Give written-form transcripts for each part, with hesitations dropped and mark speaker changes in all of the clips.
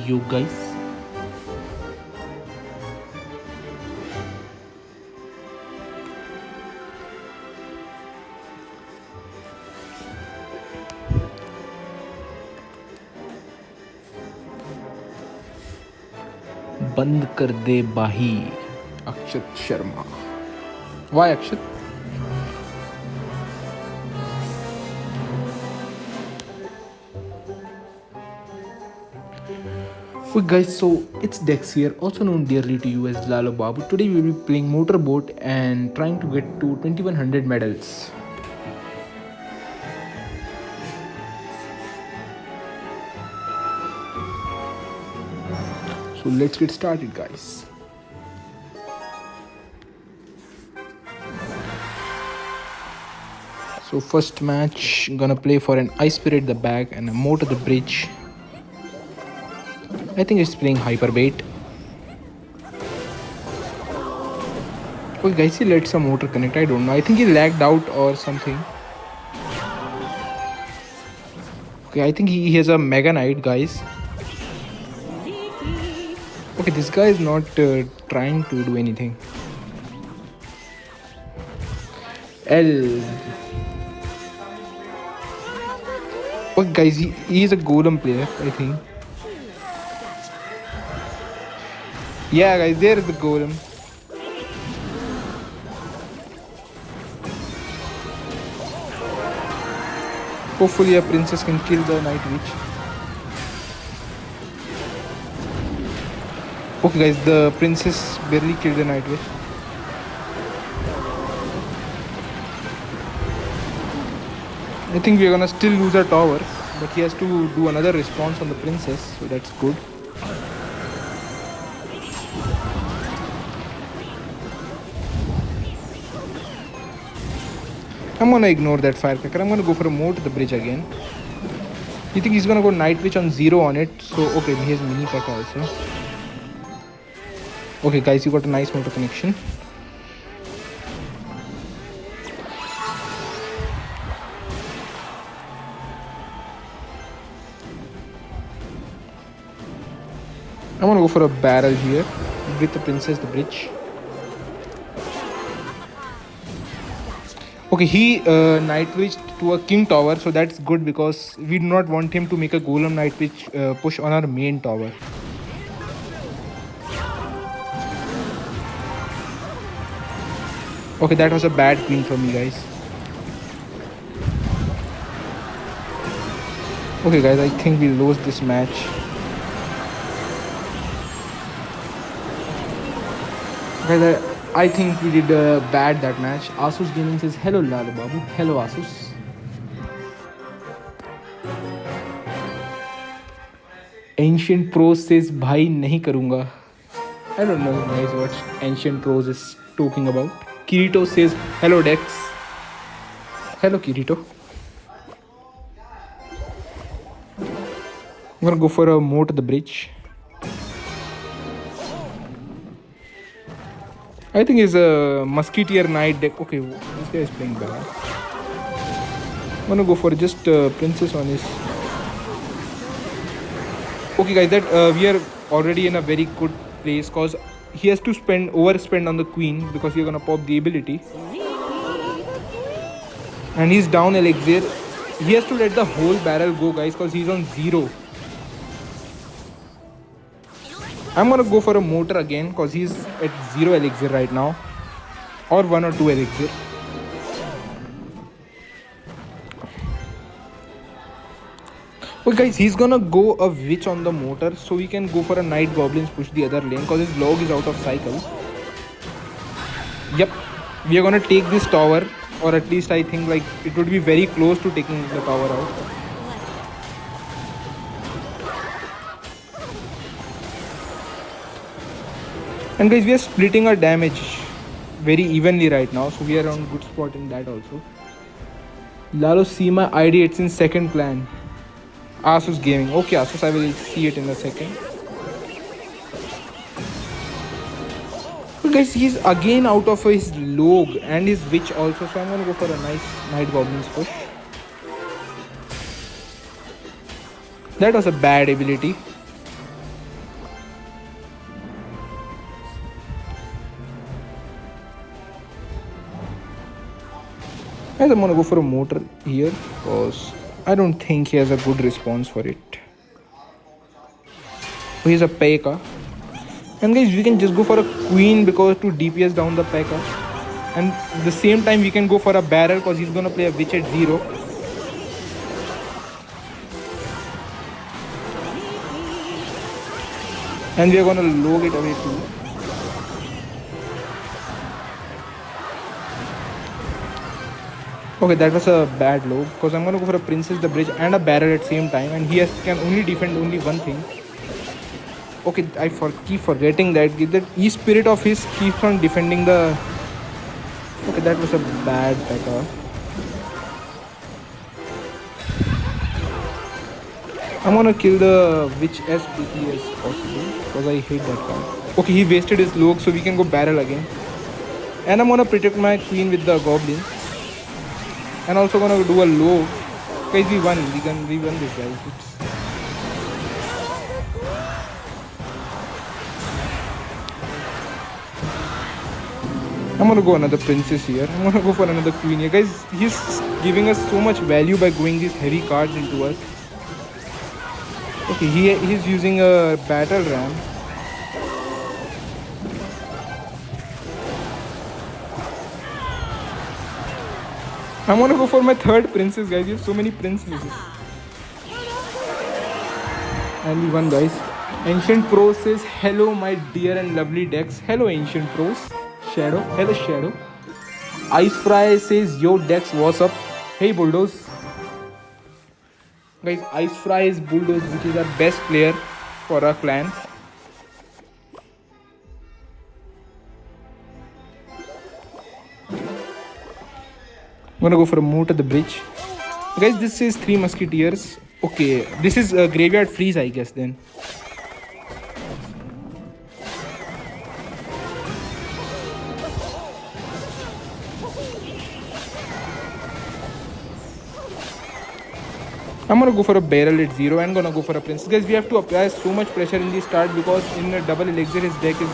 Speaker 1: you guys. बंद कर दे बाही. अक्षत Sharma. Why Akshat? So guys, so it's Dex here, also known dearly to you as Lalo Babu. Today we will be playing Motorboat and trying to get to 2100 medals. So let's get started, guys. So first match, gonna play for an Ice Spirit the bag and a Motor the bridge. I think it's playing Hyper Bait. Okay guys, he let some motor connect, I don't know. I think he lagged out or something. Okay, I think he has a Mega Knight, guys. Okay, this guy is not trying to do anything. L. Okay guys, he is a Golem player, I think. Yeah guys, there is the Golem. Hopefully a princess can kill the Night Witch. Okay guys, the princess barely killed the Night Witch. I think we are gonna still lose our tower, but he has to do another response on the princess, so that's good. I'm gonna ignore that firecracker. I'm gonna go for a Moat to the bridge again. You think he's gonna go Night Witch on 0 on it? So okay, he has mini pack also. Okay guys, you got a nice motor connection. I'm gonna go for a barrel here with the princess the bridge. Okay, he Night Witch to a king tower, so that's good because we do not want him to make a Golem Night Witch push on our main tower. Okay, that was a bad queen for me, guys. Okay guys, I think we lost this match. Guys, I think we did bad that match. Asus Gaming says hello Lalo Babu. Hello Asus. Ancient Pros says bhai nahi karunga. I don't know guys what Ancient Pros is talking about. Kirito says hello Dex. Hello Kirito. I'm gonna go for a Moat to the bridge. I think it's a Musketeer Knight deck. Okay, this guy is playing bad. I'm gonna go for just Princess on his. Okay guys, that we are already in a very good place because he has to overspend on the queen because we're gonna pop the ability. And he's down elixir. He has to let the whole barrel go guys because he's on 0. I'm gonna go for a motor again because he's at 0 elixir right now, or 1 or 2 elixir. Okay guys, he's gonna go a witch on the motor, so we can go for a night goblins push the other lane because his log is out of cycle. Yep, we are gonna take this tower, or at least I think like it would be very close to taking the tower out. And guys, we are splitting our damage very evenly right now, so we are on good spot in that also. Lalo Seema ID, it's in 2nd clan. Asus Gaming. Okay Asus, I will see it in a second. So guys, he's again out of his log and his witch also, so I'm gonna go for a nice night goblins push. That was a bad ability. Guys, I'm gonna go for a mortar here because I don't think he has a good response for it. So he's a P.E.K.K.A. And guys, we can just go for a queen because to DPS down the P.E.K.K.A. And the same time we can go for a barrel because he's gonna play a witch at 0. And we are gonna log it away too. Okay, that was a bad log because I'm gonna go for a princess, the bridge, and a barrel at same time, and he can only defend only one thing. Okay, I keep forgetting that E-spirit of his keeps on defending the. Okay, that was a bad P.E.K.K.A. I'm gonna kill the witch as quickly as possible because I hate that card. Okay, he wasted his log, so we can go barrel again. And I'm gonna protect my queen with the goblin. And also gonna do a log. Guys, we won. We won this, guys. I'm gonna go another princess here. I'm gonna go for another queen here. Guys, he's giving us so much value by going these heavy cards into us. Okay, he's using a battle ram. I'm gonna go for my third princess, guys. We have so many princesses. And we won, guys. Ancient Pro says, hello, my dear and lovely decks. Hello, Ancient Pros. Shadow. Hello, Shadow. Ice Fry says, yo, Dex, what's up? Hey, Bulldoze. Guys, Ice Fry is Bulldoze, which is our best player for our clan. I'm gonna go for a move to the bridge. Guys, this is 3 Musketeers. Okay, this is a graveyard freeze, I guess, then. I'm gonna go for a barrel at 0 and gonna go for a princess. Guys, we have to apply so much pressure in the start because in a double elixir his deck is...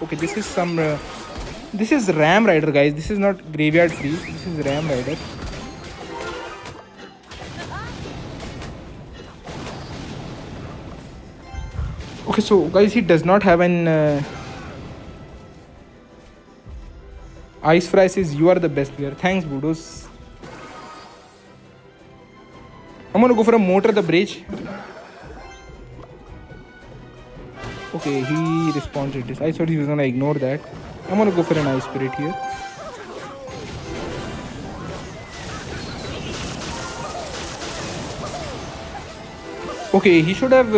Speaker 1: Okay, this is some... this is Ram Rider, guys. This is not graveyard freeze. This is Ram Rider. Okay, so guys, he does not have an... Ice Fry says, you are the best player. Thanks, Budos. I'm gonna go for a mortar the bridge. Okay, he responded this. I thought he was gonna ignore that. I'm gonna go for an ice spirit here. Okay, he should have...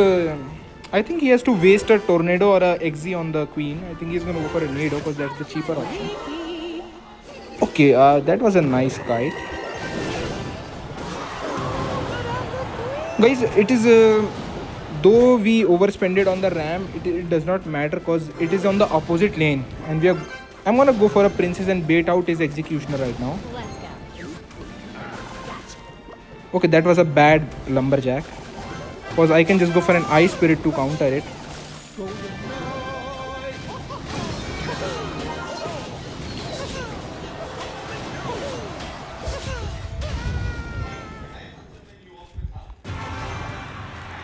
Speaker 1: I think he has to waste a tornado or a XZ on the queen. I think he's gonna go for a nado because that's the cheaper option. Okay, that was a nice kite. Guys, it is... though we overspend it on the ram, it does not matter because it is on the opposite lane. And we are... I'm gonna go for a princess and bait out his executioner right now. Okay, that was a bad lumberjack. Because I can just go for an ice spirit to counter it.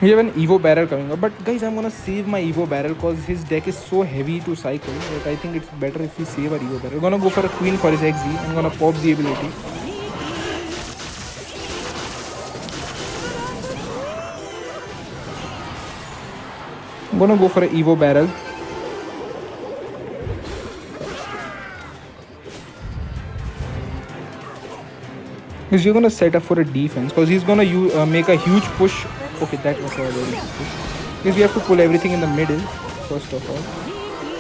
Speaker 1: We have an Evo barrel coming up, but guys, I'm gonna save my Evo barrel because his deck is so heavy to cycle that I think it's better if we save our Evo barrel. We're gonna go for a queen for his XZ. I'm gonna pop the ability. I'm gonna go for an Evo barrel. Because you're gonna set up for a defense because he's gonna make a huge push. Okay, that was a very good push. Because we have to pull everything in the middle first of all,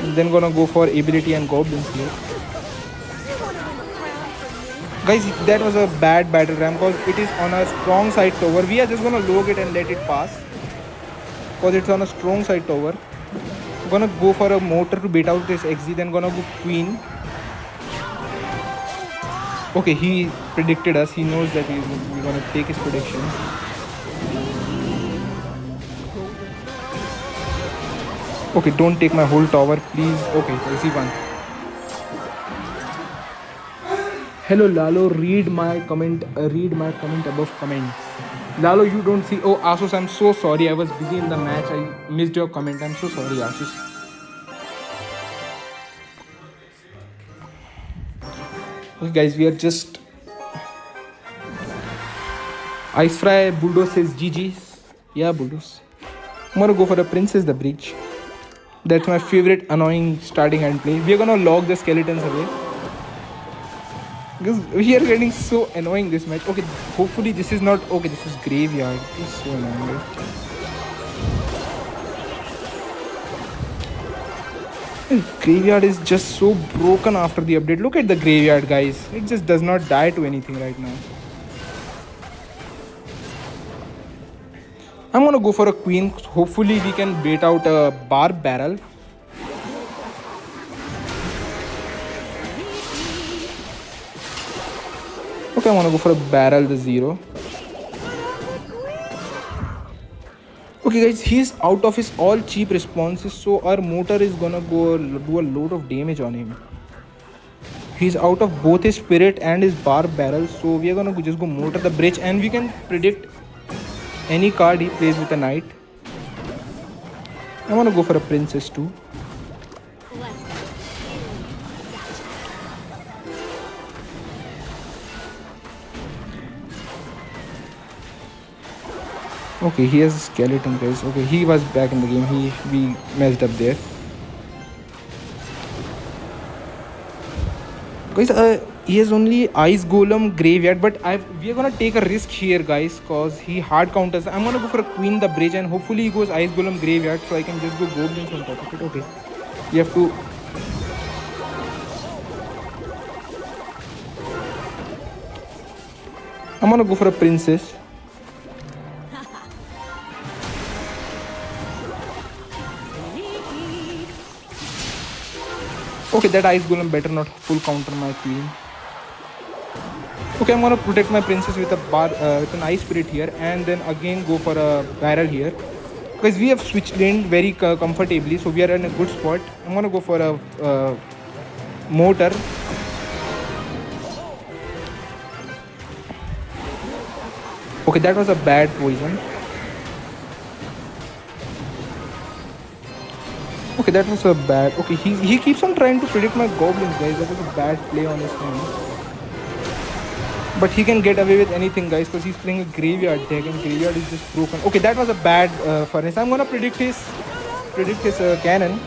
Speaker 1: and then gonna go for ability and goblins here. Guys, that was a bad battle ram because it is on a strong side tower. We are just gonna log it and let it pass because it's on a strong side tower. I'm gonna go for a mortar to bait out this XZ, then gonna go queen. Okay, he predicted us. He knows that we're gonna take his prediction. Okay, don't take my whole tower, please. Okay, easy one. Hello Lalo, read my comment. Read my comment above comments. Lalo, you don't see. Oh, Asus, I'm so sorry. I was busy in the match. I missed your comment. I'm so sorry, Asus. Okay, guys, we are just. Ice Fry Bulldoze says GG's. Yeah, Bulldoze. I'm gonna go for the Princess the Bridge. That's my favorite annoying starting hand play. We are gonna log the skeletons away. Because we are getting so annoying this match. Okay, hopefully this is not. Okay, this is graveyard. This is so annoying. Graveyard is just so broken after the update. Look at the graveyard, guys. It just does not die to anything right now. I'm gonna go for a queen. Hopefully we can bait out a bar barrel. Okay, I'm gonna go for a barrel the 0. Okay guys, he's out of his all cheap responses, so our motor is gonna go do a lot of damage on him. He's out of both his spirit and his bar barrel, so we are gonna just go motor the bridge, and we can predict any card he plays with a knight. I'm gonna go for a princess too. Okay, he has a skeleton, guys. Okay, he was back in the game. We messed up there. Guys, he has only ice golem graveyard, but we are gonna take a risk here, guys, cause he hard counters. I'm gonna go for a queen the bridge, and hopefully he goes ice golem graveyard, so I can just go goblins on top of it. Okay, we have to. I'm gonna go for a princess. Okay, that ice golem better not full counter my queen. Okay, I'm gonna protect my princess with a bar, with an ice spirit here, and then again go for a barrel here. Because we have switched lane very comfortably, so we are in a good spot. I'm gonna go for a motor. Okay, that was a bad poison. Okay, that was a bad. Okay, he keeps on trying to predict my goblins, guys. That was a bad play on his end. But he can get away with anything, guys, because he's playing a graveyard deck, and graveyard is just broken. Okay, that was a bad furnace. I'm gonna predict his cannon.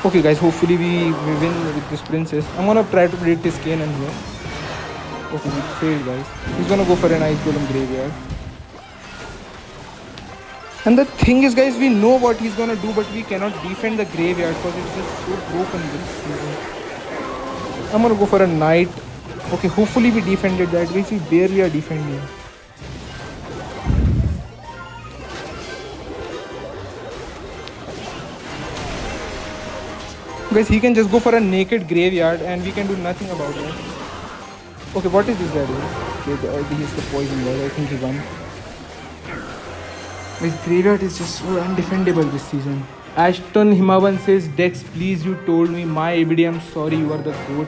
Speaker 1: Okay guys, hopefully we win with this princess. I'm gonna try to predict his cannon here. Okay, we failed, guys. He's gonna go for an ice golem graveyard. And the thing is, guys, we know what he's gonna do, but we cannot defend the graveyard because it's just so broken this season. I'm gonna go for a knight. Okay, hopefully we defended that. We see barely are defending. Guys, he can just go for a naked graveyard and we can do nothing about it. Okay, what is this guy doing? Okay, he's the poison guy. I think he won. His graveyard is just so undefendable this season. Ashton Himavan says, Dex, please, you told me my ABD. I'm sorry, you are the GOAT.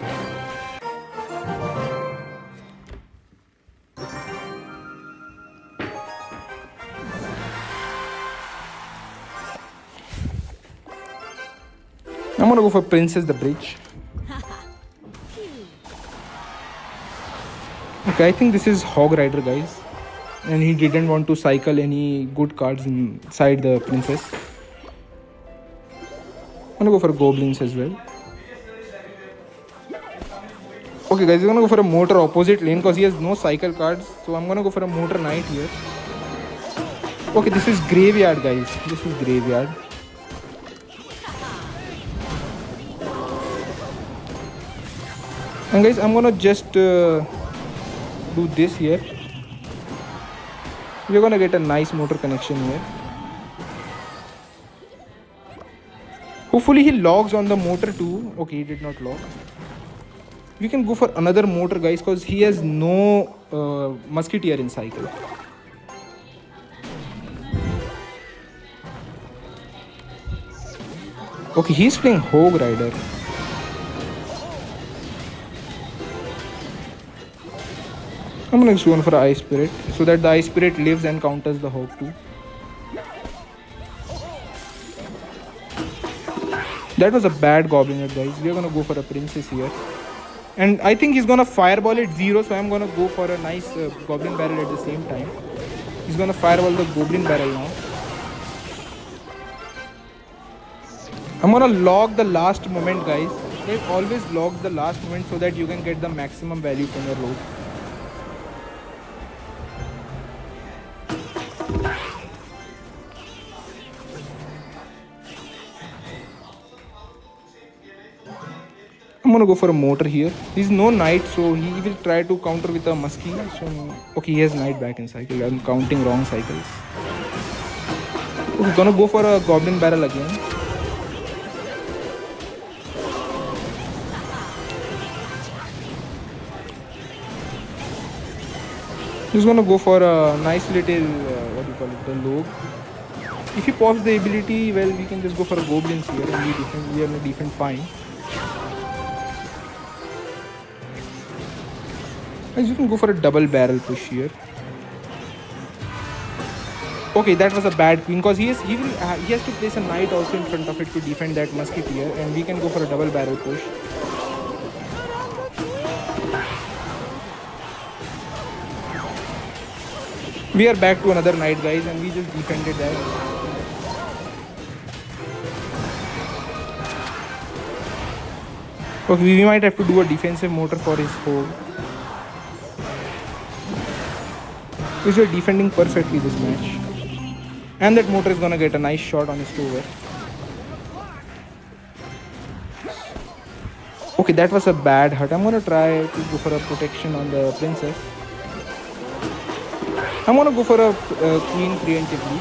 Speaker 1: I'm gonna go for Princess the Bridge. Okay, I think this is Hog Rider, guys. And he didn't want to cycle any good cards inside the Princess. I'm gonna go for Goblins as well. Okay guys, we're gonna go for a Motor opposite lane because he has no cycle cards. So I'm gonna go for a Motor Knight here. Okay, this is Graveyard, guys. This is Graveyard. And guys, I'm gonna just do this here. We're gonna get a nice motor connection here. Hopefully he logs on the motor too. Okay, he did not log. We can go for another mortar, guys, because he has no musketeer in cycle. Okay, he's playing Hog Rider. I'm gonna go for Ice Spirit so that the Ice Spirit lives and counters the Hog too. That was a bad goblin, guys. We are gonna go for a princess here. And I think he's gonna fireball it 0, so I'm gonna go for a nice goblin barrel at the same time. He's gonna fireball the goblin barrel now. I'm gonna log the last moment, guys. Always log the last moment so that you can get the maximum value from your load. I'm gonna go for a mortar here. He's no knight, so he will try to counter with a musky. So okay, he has knight back in cycle. I'm counting wrong cycles. We're gonna go for a goblin barrel again. He's gonna go for a nice little what do you call it, the log. If he pops the ability, well, we can just go for a goblins here and we are gonna defend fine. You can go for a double barrel push here. Okay, that was a bad queen because he has to place a knight also in front of it to defend that musketeer, and we can go for a double barrel push. We are back to another knight, guys, and we just defended that. Okay, we might have to do a defensive mortar for his hole. We are defending perfectly this match. And that mortar is gonna get a nice shot on his tower. Okay, that was a bad hurt. I'm gonna try to go for a protection on the princess. I'm gonna go for a queen preemptively.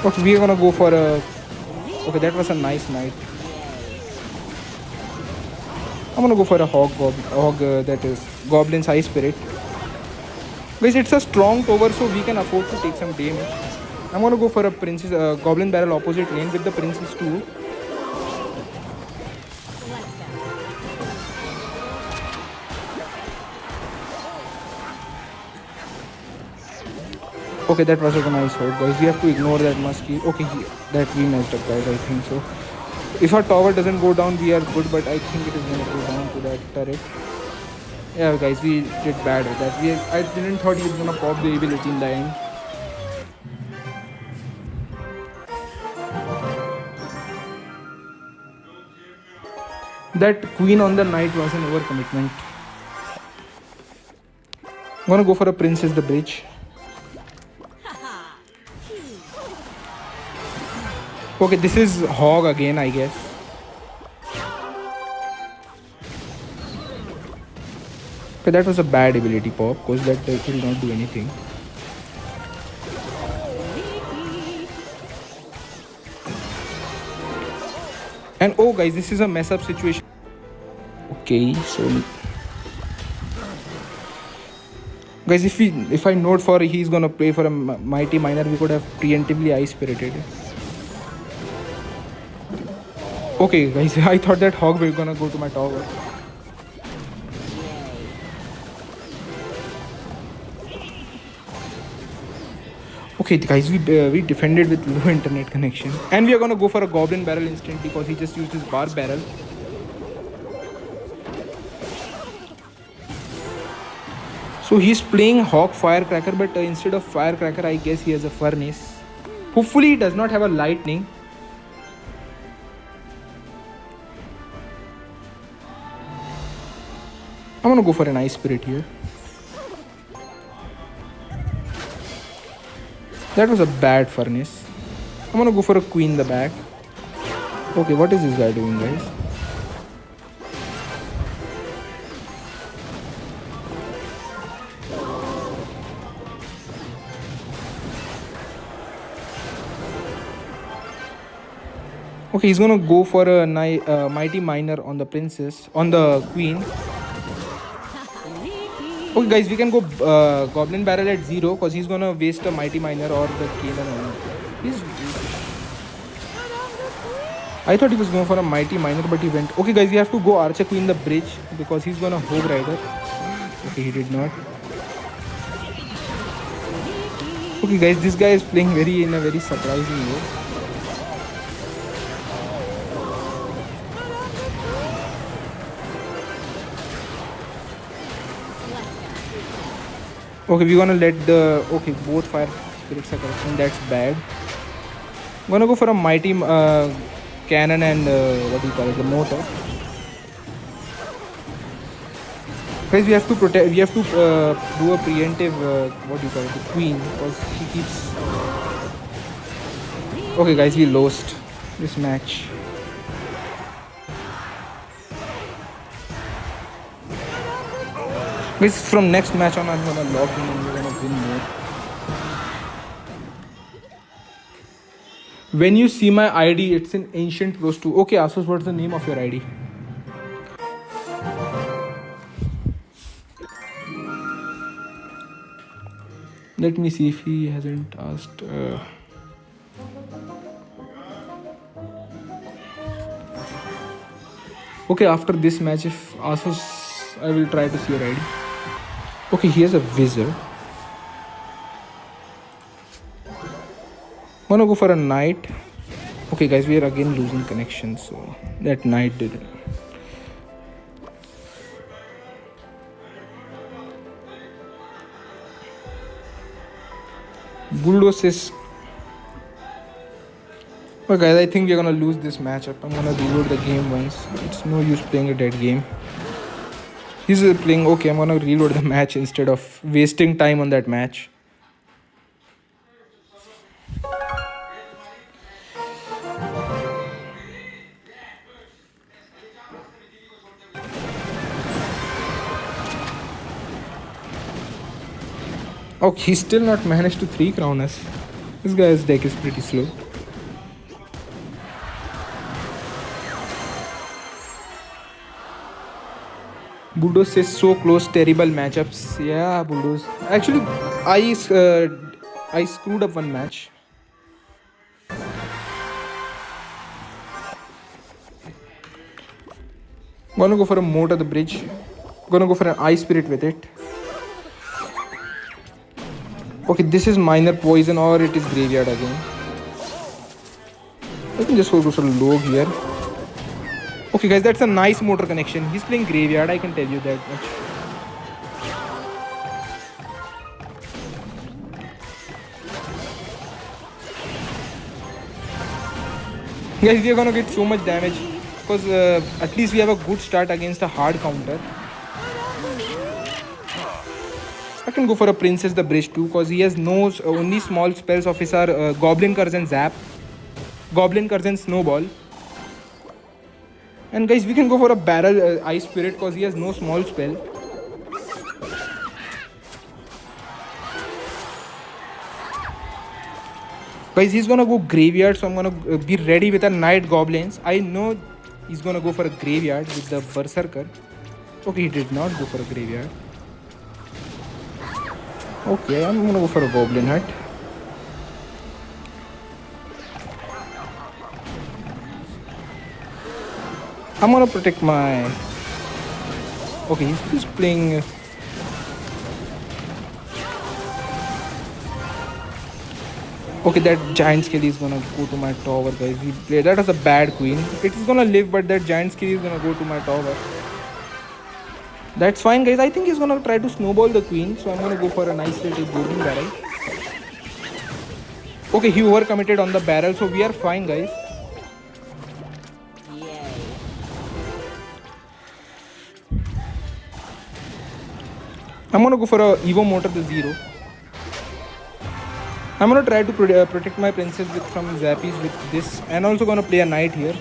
Speaker 1: Okay, we are gonna go for a... Okay, that was a nice knight. I'm gonna go for a hog, that is Goblin's High Spirit. Guys, it's a strong tower, so we can afford to take some damage. I'm gonna go for a princess, Goblin Barrel opposite lane with the princess too. Okay, that was a nice hog, guys. We have to ignore that musky. Okay, that we messed up, guys. I think so. If our tower doesn't go down, we are good, but I think it is gonna go down to that turret. Yeah, guys, we did bad with that. I didn't thought he was gonna pop the ability in the end. That queen on the knight was an overcommitment. I'm gonna go for a princess the bridge. Okay, this is hog again, I guess. Okay, that was a bad ability pop because that will not do anything. And oh guys, this is a mess up situation. Okay, so guys, if I note for he's gonna play for a mighty miner, we could have preemptively ice spirited. Okay guys, I thought that hog was gonna go to my tower. Okay guys, we defended with low internet connection. And we are gonna go for a goblin barrel instantly because he just used his bar barrel. So he's playing hog firecracker, but instead of firecracker, I guess he has a furnace. Hopefully he does not have a lightning. I'm gonna go for an ice spirit here. That was a bad furnace. I'm gonna go for a queen in the back. Okay, what is this guy doing, guys? Okay, he's gonna go for a mighty miner on the princess, on the queen. Okay, guys, we can go goblin barrel at 0 because he's gonna waste a mighty miner or the cannon on him. He's. I thought he was going for a mighty miner, but he went. Okay, guys, we have to go archer queen the bridge because he's gonna hog rider. Okay, he did not. Okay, guys, this guy is playing in a very surprising way. Okay, we're gonna let the both fire spirits are correct, and that's bad. I'm gonna go for a mighty cannon and what do you call it, the mortar. Guys, we have to protect. We have to do a preemptive what do you call it, the queen, because she keeps. Okay, guys, we lost this match. Guys, from next match on, I'm gonna log in and we're gonna win more. When you see my ID, it's in Ancient Pros 2. Okay, Asus, what's the name of your ID? Let me see if he hasn't asked. Okay, after this match, if Asus, I will try to see your ID. Okay, he has a wizard. I'm gonna go for a knight. Okay, guys, we are again losing connection, so that knight didn't. Bulldoze is. Okay, guys, I think we're gonna lose this matchup. I'm gonna reload the game once. It's no use playing a dead game. He's playing. Okay, I'm gonna reload the match instead of wasting time on that match. Oh, he's still not managed to 3 crown us. This guy's deck is pretty slow. Bulldoze is so close, terrible matchups. Yeah, Bulldoze. Actually, I screwed up one match. Gonna go for a moat at the bridge. Gonna go for an ice spirit with it. Okay, this is minor poison or it is graveyard again. I can just go to some log here. Okay, guys, that's a nice motor connection. He's playing graveyard, I can tell you that much. Guys, we are gonna get so much damage because at least we have a good start against a hard counter. I can go for a princess the bridge too because he has no only small spells of his are goblin curse and zap, goblin curse and snowball. And guys, we can go for a barrel ice spirit because he has no small spell. Guys, he's gonna go graveyard, so I'm gonna be ready with a night goblins. I know he's gonna go for a graveyard with the berserker. Okay, he did not go for a graveyard. Okay, I'm gonna go for a goblin hut. I'm gonna protect my. Okay, he's just playing. Okay, that giant skill is gonna go to my tower, guys. We played that as a bad queen. It is gonna live, but that giant skill is gonna go to my tower. That's fine, guys. I think he's gonna try to snowball the queen, so I'm gonna go for a nice little golden barrel. Okay, he overcommitted on the barrel, so we are fine, guys. I'm gonna go for a Evo motor the 0. I'm gonna try to protect my princess from zappies with this, and also gonna play a knight here.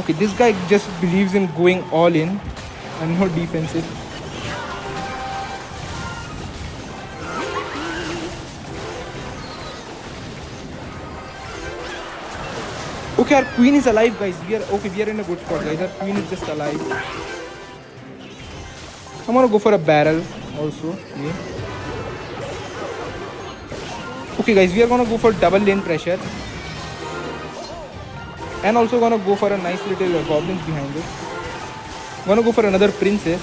Speaker 1: Okay, this guy just believes in going all in and not defensive. Okay, our queen is alive, guys. We are in a good spot, guys. Our queen is just alive. I'm gonna go for a barrel also. Yeah. Okay, guys, we are gonna go for double lane pressure, and also gonna go for a nice little goblins behind it. Gonna go for another princess.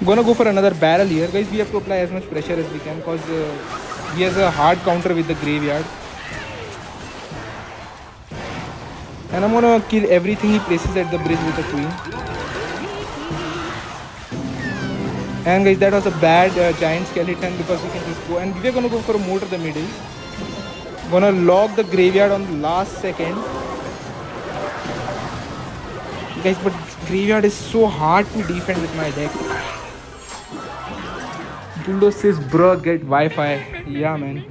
Speaker 1: Gonna go for another barrel here, guys. We have to apply as much pressure as we can because he has a hard counter with the graveyard. And I'm gonna kill everything he places at the bridge with the queen. And guys, that was a bad giant skeleton because we can just go. And we're gonna go for a motor the middle. Gonna lock the graveyard on the last second. Guys, but graveyard is so hard to defend with my deck. Bulldo says, bro, get Wi-Fi. Yeah, man.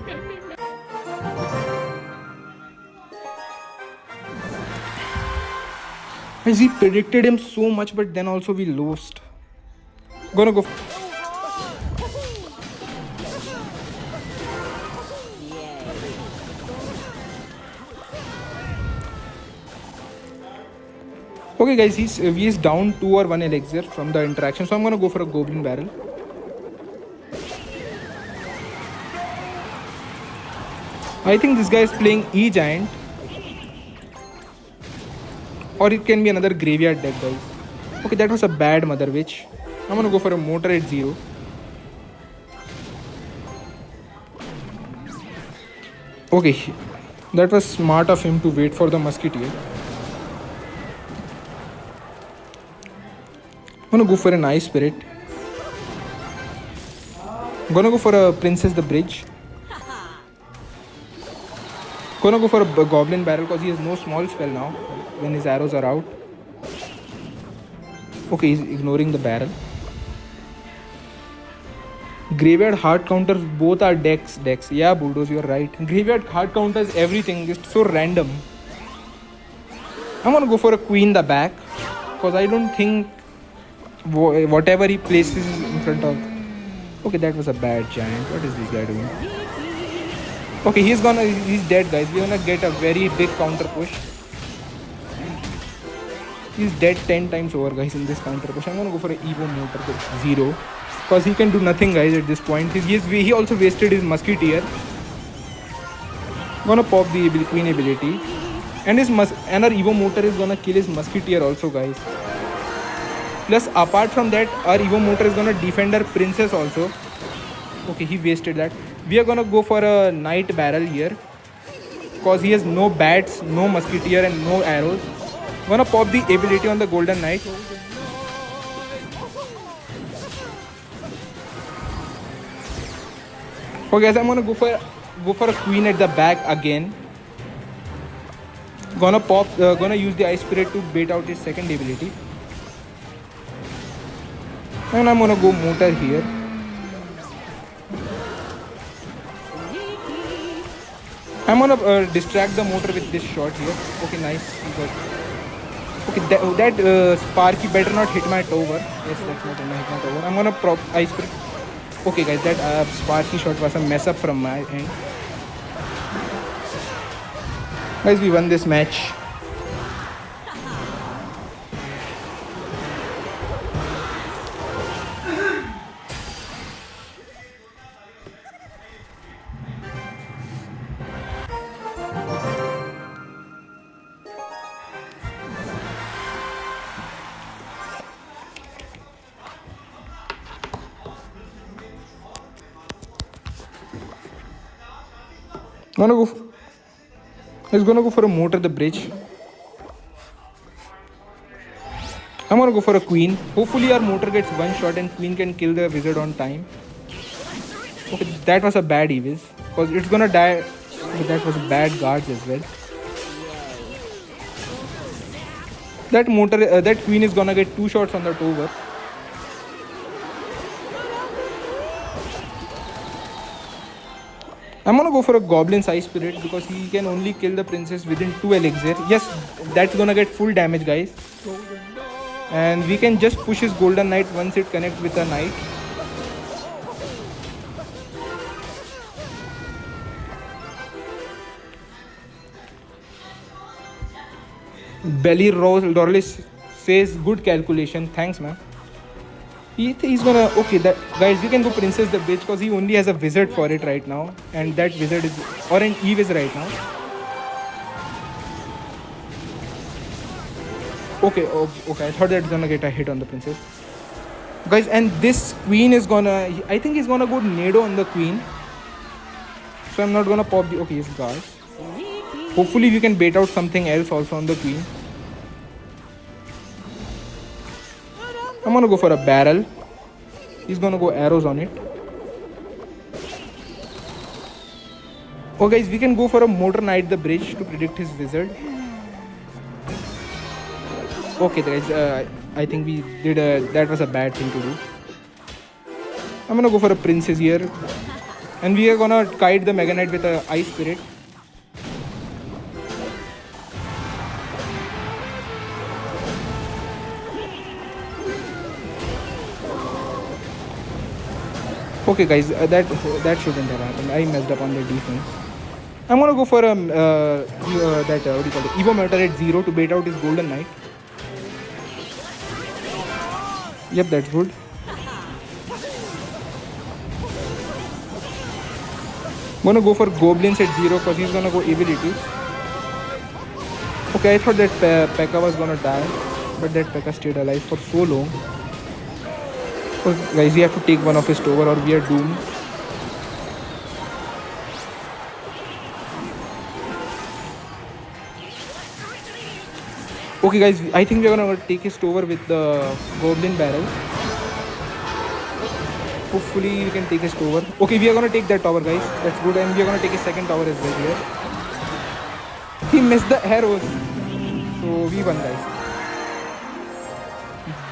Speaker 1: Guys, we predicted him so much, but then also we lost. Gonna go. Okay, guys, he is down 2 or 1 elixir from the interaction, so I'm gonna go for a goblin barrel. I think this guy is playing E-Giant. Or it can be another graveyard deck, guys. Okay, that was a bad Mother Witch. I'm gonna go for a motor at 0. Okay, that was smart of him to wait for the Musketeer. I'm gonna go for an Ice Spirit. I'm gonna go for a Princess the Bridge. Gonna go for a goblin barrel because he has no small spell now when his arrows are out. Okay, he's ignoring the barrel. Graveyard hard counters both are decks. Yeah, Bulldoze, you're right. Graveyard hard counters everything, just so random. I'm gonna go for a queen the back because I don't think whatever he places in front of. Okay, that was a bad giant. What is this guy doing? Okay, he's dead, guys. We're gonna get a very big counter push. He's dead 10 times over, guys, in this counter push. I'm gonna go for an Evo motor with 0 because he can do nothing, guys, at this point. He also wasted his Musketeer. Gonna pop the queen ability, and our Evo motor is gonna kill his Musketeer also, guys. Plus, apart from that, our Evo motor is gonna defend our princess also. Okay, he wasted that. We are gonna go for a knight barrel here because he has no bats, no Musketeer, and no arrows. Gonna pop the ability on the golden knight. Okay, guys, I'm gonna go for a queen at the back again. Gonna use the Ice Spirit to bait out his second ability. And I'm gonna go motor here. I'm gonna distract the motor with this shot here. Okay, nice. Okay, that sparky better not hit my tower. Yes, that's not gonna hit my tower. I'm gonna prop Ice Spirit. Okay, guys, that sparky shot was a mess up from my end. Guys, we won this match. He's gonna go for a motor the bridge. I'm gonna go for a queen. Hopefully our motor gets one shot and queen can kill the wizard on time. Okay, that was a bad evis because it's gonna die. But that was bad guards as well. That queen is gonna get 2 shots on the tower. I'm gonna go for a Goblin's Ice Spirit because he can only kill the princess within 2 elixir. Yes, that's gonna get full damage, guys. And we can just push his Golden Knight once it connects with a knight. Belly Dorlis says good calculation. Thanks, man. He's gonna okay. That guys, you can go Princess the bitch because he only has a wizard for it right now, and that wizard is or an Eve right now. Okay, okay. I thought that's gonna get a hit on the princess, guys. And this queen is gonna. I think he's gonna go Nado on the queen. So I'm not gonna pop the. Okay, he's guard. Hopefully we can bait out something else also on the queen. I'm gonna go for a barrel. He's gonna go arrows on it. Oh guys, we can go for a mortar knight the bridge to predict his wizard. Okay guys, I think we did that was a bad thing to do. I'm gonna go for a princess here. And we are gonna kite the Mega Knight with a ice spirit. Okay guys, that shouldn't have happened. I messed up on the defense. I'm gonna go for a what do you call it? Evo Meter at 0 to bait out his Golden Knight. Yep, that's good. Gonna go for goblins at 0 because he's gonna go ability. Okay, I thought that P.E.K.K.A was gonna die, but that P.E.K.K.A stayed alive for so long. Guys, we have to take one of his tower or we are doomed. Okay guys, I think we are gonna take his tower with the goblin barrel. Hopefully we can take his tower. Okay, we are gonna take that tower guys. That's good, and we are gonna take his second tower as well here. He missed the arrows. So we won guys.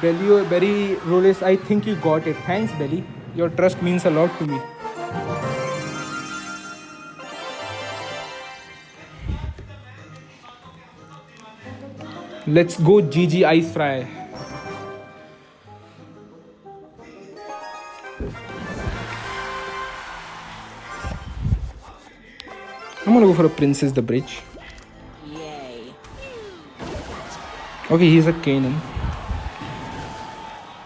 Speaker 1: Belly Rollis, I think you got it. Thanks, Belly. Your trust means a lot to me. Let's go GG Ice Fry. I'm gonna go for a Princess the Bridge. Yay. Okay, he's a Cannon.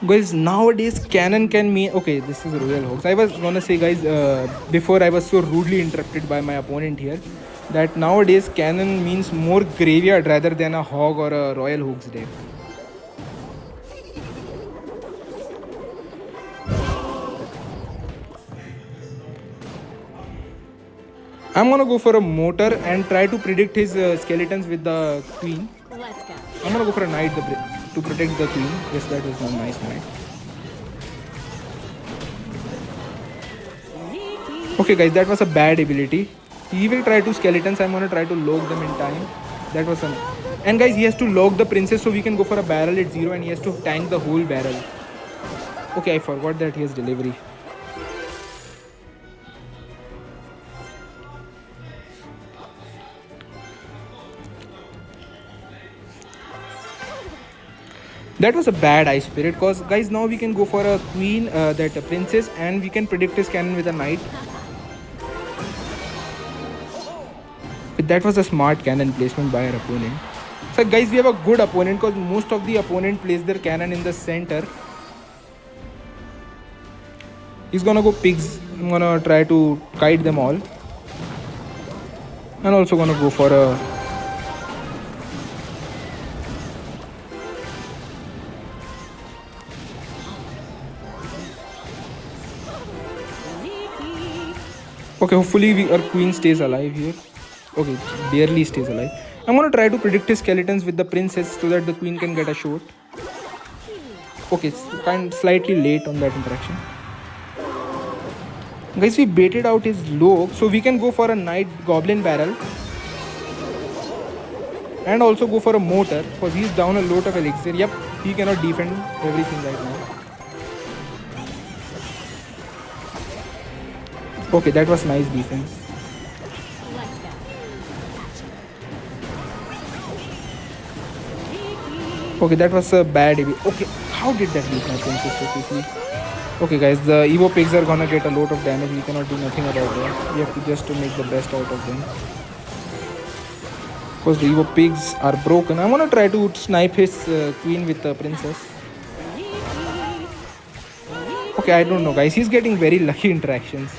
Speaker 1: Guys, nowadays cannon can mean okay. This is Royal Hogs. I was gonna say, guys, before I was so rudely interrupted by my opponent here, that nowadays cannon means more graveyard rather than a hog or a Royal Hogs deck. I'm gonna go for a motor and try to predict his skeletons with the queen. Let's go. I'm gonna go for a knight to protect the queen. Yes, that was a nice knight. Okay guys, that was a bad ability. He will try to skeletons. I'm gonna try to log them in time. That was an... And guys, he has to log the princess so we can go for a barrel at 0 and he has to tank the whole barrel. Okay, I forgot that he has delivery. That was a bad ice spirit because guys, now we can go for a queen, that a princess, and we can predict his cannon with a knight. That was a smart cannon placement by our opponent. So guys, we have a good opponent because most of the opponent plays their cannon in the center. He's gonna go pigs. I'm gonna try to kite them all. And also gonna go for a... Okay, hopefully our queen stays alive here. Okay, barely stays alive. I'm gonna try to predict his skeletons with the princess so that the queen can get a shot. Okay, it's kind slightly late on that interaction. Guys, we baited out his log, so we can go for a knight goblin barrel. And also go for a motor, because he's down a lot of elixir. Yep, he cannot defend everything right now. Okay, that was nice defense. Okay, that was a bad EV. Okay, how did that beat my princess so quickly? Okay guys, the Evo pigs are gonna get a lot of damage. We cannot do nothing about that. We have to just to make the best out of them. Because the Evo pigs are broken. I'm gonna try to snipe his queen with the princess. Okay, I don't know, guys. He's getting very lucky interactions.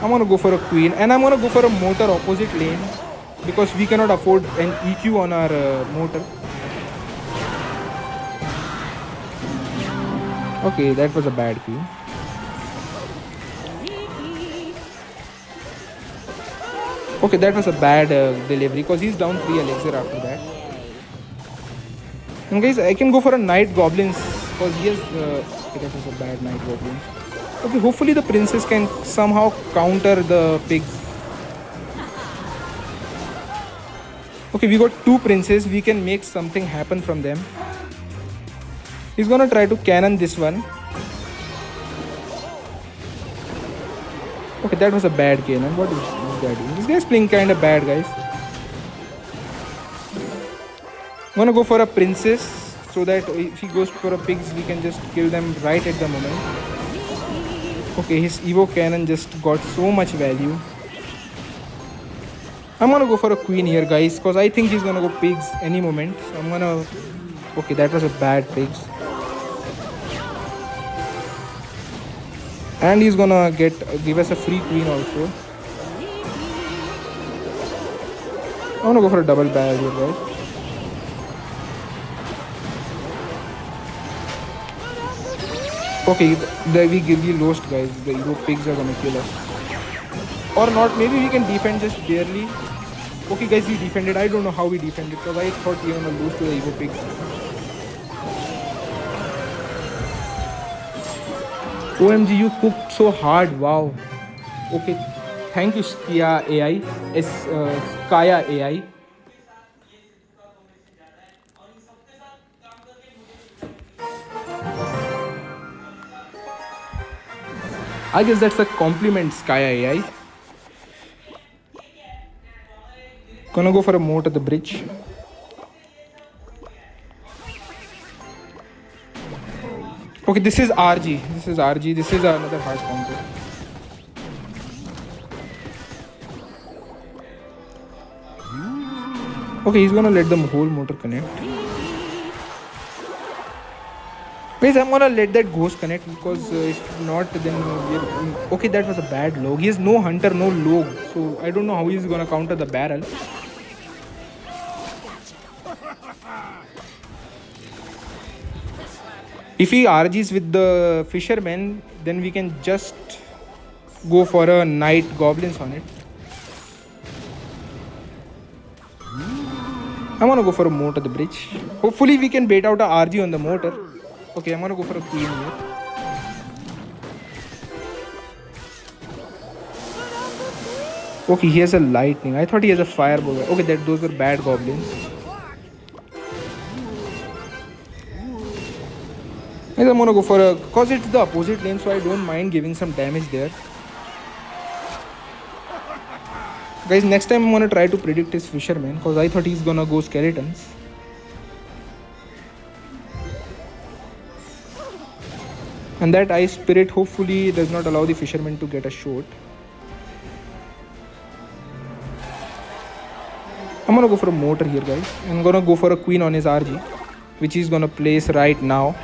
Speaker 1: I'm gonna go for a queen, and I'm gonna go for a motor opposite lane because we cannot afford an EQ on our motor. Okay, that was a bad queen. Okay, that was a bad delivery because he's down 3 elixir after that. And guys, I can go for a knight goblins because he has. Okay, that was a bad knight goblins. Okay, hopefully the princess can somehow counter the pigs. Okay, we got 2 princes. We can make something happen from them. He's gonna try to cannon this one. Okay, that was a bad cannon. What is this guy doing? This guy's playing kind of bad, guys. I'm gonna go for a princess so that if he goes for a pigs, we can just kill them right at the moment. Okay, his Evo cannon just got so much value. I'm gonna go for a queen here, guys, because I think he's gonna go pigs any moment. So I'm gonna. Okay, that was a bad pigs. And he's gonna give us a free queen also. I'm gonna go for a double barrel here, guys. Okay, we lost, guys. The Evo pigs are gonna kill us. Or not, maybe we can defend just barely. Okay, guys, we defended. I don't know how we defended because I thought we were gonna lose to the Evo pigs. OMG, you cooked so hard. Wow. Okay, thank you, Kaya AI. Kaya AI. I guess that's a compliment, Kaya AI. Gonna go for a moat at the bridge. Okay, this is RG. This is RG. This is another hard counter. Okay, he's gonna let the whole motor connect. Guys, I'm gonna let that ghost connect because if not, then we're... Okay, that was a bad log. He has no hunter, no log. So I don't know how he's gonna counter the barrel. If he RGs with the fisherman, then we can just go for a knight goblins on it. I'm gonna go for a moat at the bridge. Hopefully we can bait out a RG on the motor. Okay, I'm gonna go for a queen here. Okay, he has a lightning. I thought he has a fireball. Okay, those were bad goblins. I'm gonna go for a... Cause it's the opposite lane, so I don't mind giving some damage there. Guys, next time I'm gonna try to predict his fisherman because I thought he's gonna go skeletons. And that ice spirit hopefully does not allow the fisherman to get a shot. I'm gonna go for a motor here, guys. I'm gonna go for a queen on his RG, which he's gonna place right now.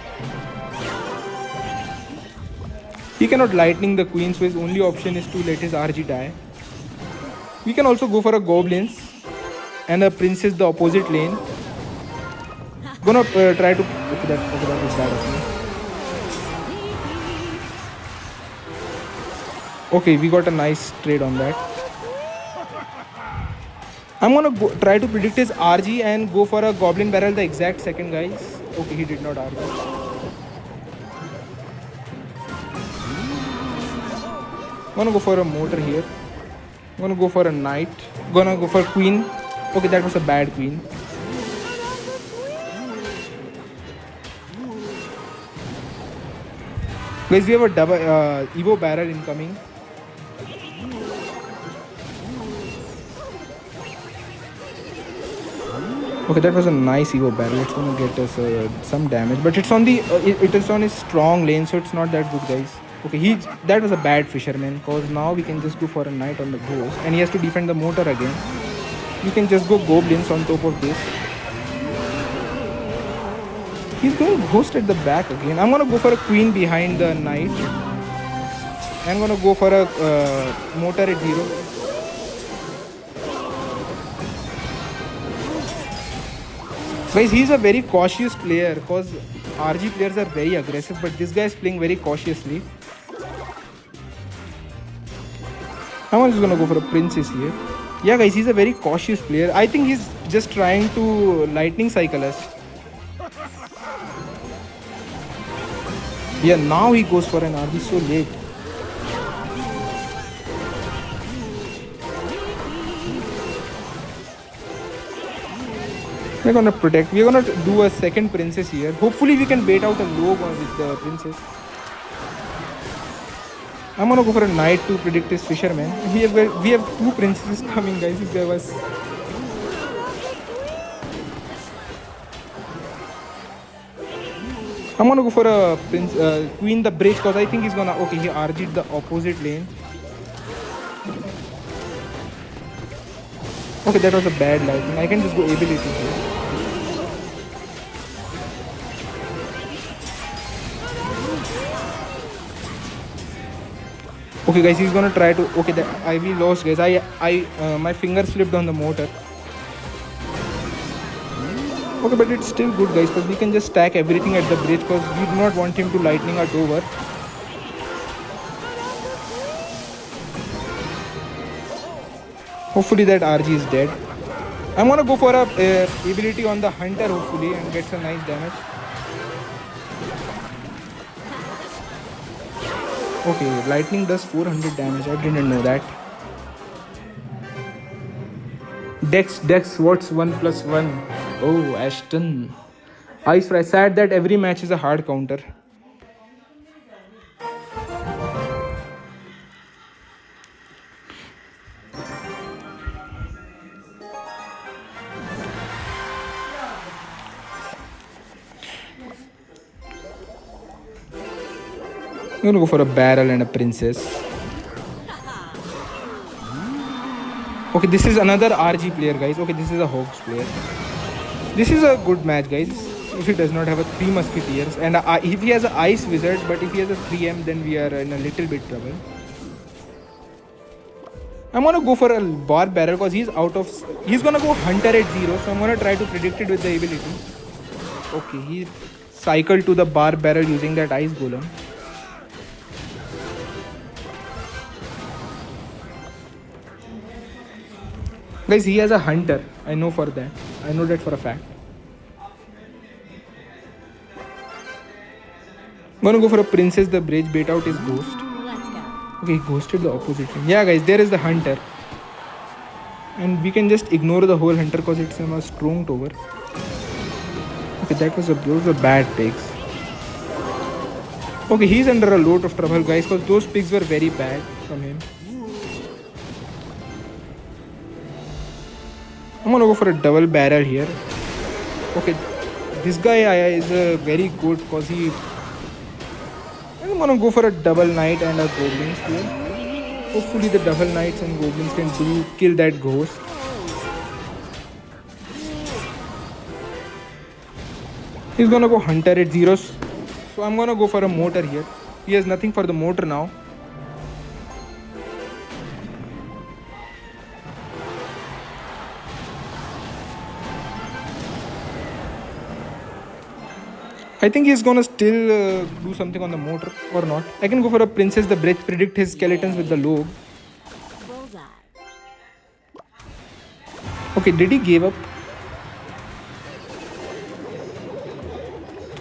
Speaker 1: He cannot lightning the queen, so his only option is to let his RG die. We can also go for a goblins and a princess the opposite lane. Gonna try to... Okay, that is bad of me. Okay, we got a nice trade on that. I'm gonna try to predict his RG and go for a goblin barrel the exact second, guys. Okay, he did not RG. I'm gonna go for a motor here. I'm gonna go for a knight. Gonna go for queen. Okay, that was a bad queen. Guys, we have a double Evo barrel incoming. Okay, that was a nice Evo barrel. It's gonna get us some damage, but it's on the it is on a strong lane, so it's not that good, guys. Okay, that was a bad fisherman, cause now we can just go for a knight on the ghost, and he has to defend the motor again. You can just go goblins on top of this. He's going ghost at the back again. I'm gonna go for a queen behind the knight. I'm gonna go for a motor at 0. Guys, he's a very cautious player, cause RG players are very aggressive, but this guy is playing very cautiously. I'm just gonna go for a princess here. Yeah, guys, he's a very cautious player. I think he's just trying to lightning cycle us. Yeah, now he goes for an RG so late. We're gonna protect. We're gonna do a second princess here. Hopefully we can bait out a log with the princess. I'm gonna go for a knight to predict his fisherman. We have 2 princesses coming, guys. If there was... I'm gonna go for a queen the bridge, because I think he's gonna... Okay, he RG'd the opposite lane. Okay, that was a bad lightning. I can just go ability here. Okay, guys, he's gonna try to... Okay, we lost, guys. My finger slipped on the motor. Okay, but it's still good, guys, because we can just stack everything at the bridge, because we do not want him to lightning us over. Hopefully that RG is dead. I'm gonna go for a ability on the hunter, hopefully, and get some nice damage. Okay, lightning does 400 damage. I didn't know that. Dex, what's 1 + 1? Oh, Ashton. Ice Fry. Sad that every match is a hard counter. I'm gonna go for a barrel and a princess. Okay, this is another RG player, guys. Okay, this is a hogs player. This is a good match, guys. If he does not have a 3 musketeers, and if he has an ice wizard, but if he has a 3M, then we are in a little bit trouble. I'm gonna go for a bar barrel, because he's gonna go hunter at 0, so I'm gonna try to predict it with the ability. Okay, he cycled to the bar barrel using that ice golem. Guys, he has a hunter. I know for that. I know that for a fact. I'm gonna go for a princess the bridge, bait out his ghost. Okay, he ghosted the opposite team. Yeah, guys, there is the hunter. And we can just ignore the whole hunter because it's a strong tower. Okay, those were bad pigs. Okay, he's under a lot of trouble, guys, because those pigs were very bad from him. I'm gonna go for a double barrel here. Okay, this guy is very good because I'm gonna go for a double knight and a goblins here. Hopefully the double knights and goblins can kill that ghost. He's gonna go hunter at 0, so I'm gonna go for a motor here. He has nothing for the motor now. I think he's gonna still do something on the motor or not. I can go for a princess the bridge, predict his skeletons with the log. Okay, did he give up?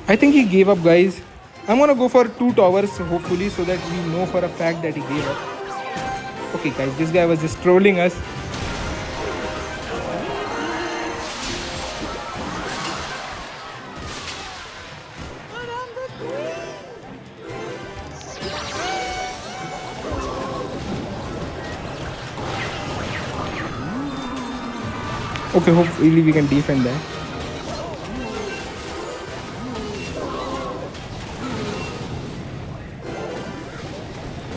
Speaker 1: I think he gave up, guys. I'm gonna go for 2 towers hopefully, so that we know for a fact that he gave up. Okay, guys, this guy was just trolling us. Okay, hopefully we can defend that.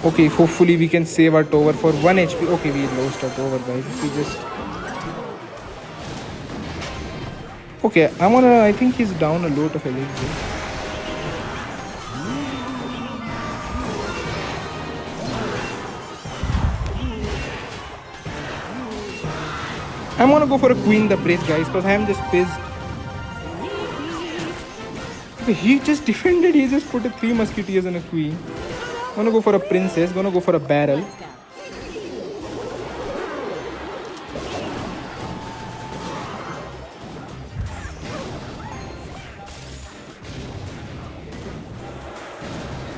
Speaker 1: Okay, hopefully we can save our tower for 1 HP. Okay, we lost our tower, guys. We just... Okay, I think he's down a lot of elixir. I'm gonna go for a queen the bridge, guys, because I am just pissed. Okay, he just defended. He just put a 3 musketeers and a queen. Gonna go for a princess. Gonna go for a barrel.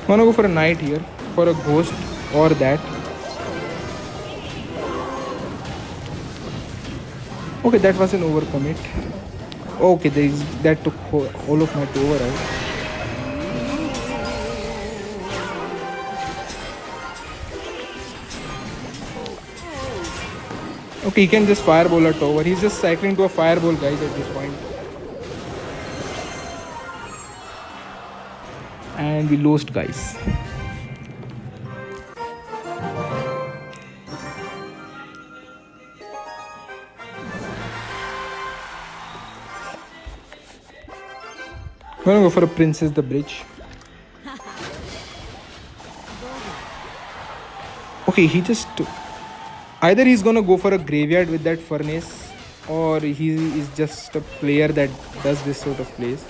Speaker 1: Gonna go for a knight here, for a ghost or that. Okay, that was an overcommit. Okay, that took all of my tower out. Okay, he can just fireball a tower. He's just cycling to a fireball, guys, at this point. And we lost, guys. I'm gonna go for a princess the bridge. Okay, he just... Either he's gonna go for a graveyard with that furnace, or he is just a player that does this sort of plays.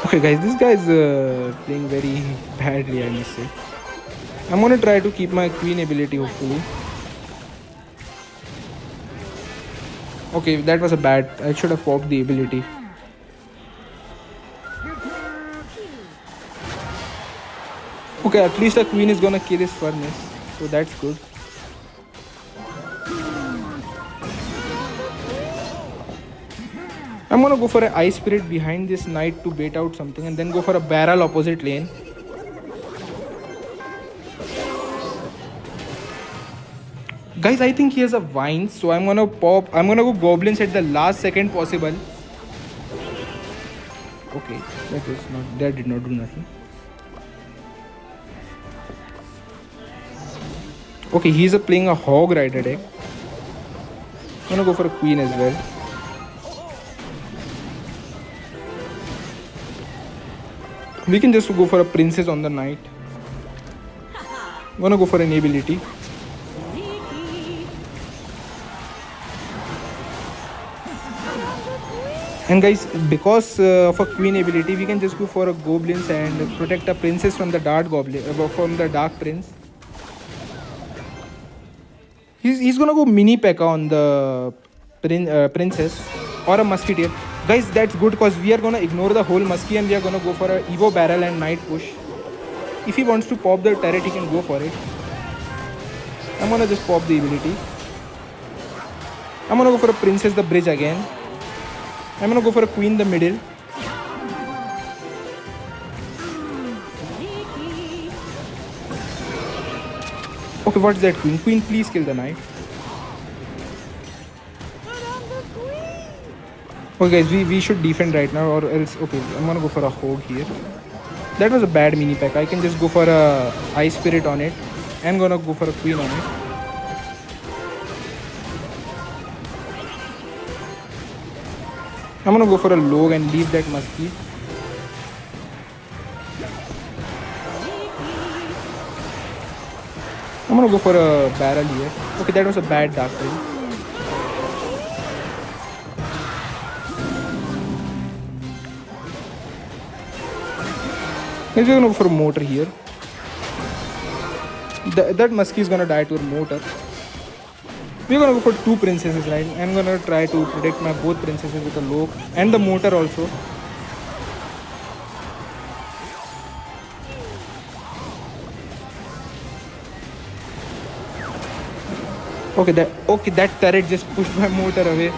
Speaker 1: Okay guys, this guy is playing very badly, I must say. I'm gonna try to keep my queen ability, hopefully. Okay, that was a bad... I should have popped the ability. Okay, at least a queen is gonna kill his furnace, so that's good. I'm gonna go for an ice spirit behind this knight to bait out something, and then go for a barrel opposite lane. Guys, I think he has a vine, so I'm gonna go goblins at the last second possible. Okay, that did not do nothing. Okay, he's playing a hog rider deck. I'm gonna go for a queen as well. We can just go for a princess on the knight. I'm gonna go for an ability. And guys, because of a queen ability, we can just go for a goblins and protect a princess from the dark goblin, from the dark prince. He's gonna go mini P.E.K.K.A on the princess or a musketeer. Guys, that's good because we are gonna ignore the whole muskie and we are gonna go for a evo barrel and knight push. If he wants to pop the turret, he can go for it. I'm gonna just pop the ability. I'm gonna go for a princess the bridge again. I'm gonna go for a queen the middle. Okay, what's that queen? Queen, please kill the knight. Okay guys, we should defend right now or else... Okay, I'm gonna go for a hog here. That was a bad mini pack. I can just go for a ice spirit on it. I'm gonna go for a queen on it. I'm gonna go for a log and leave that muskie. I'm gonna go for a barrel here. Okay, that was a bad dark trade. Maybe we're gonna go for a motor here. That muskie is gonna die to a motor. We're gonna go for 2 princesses, right? I'm gonna try to protect my both princesses with a log and the motor also. Okay, that turret just pushed my motor away.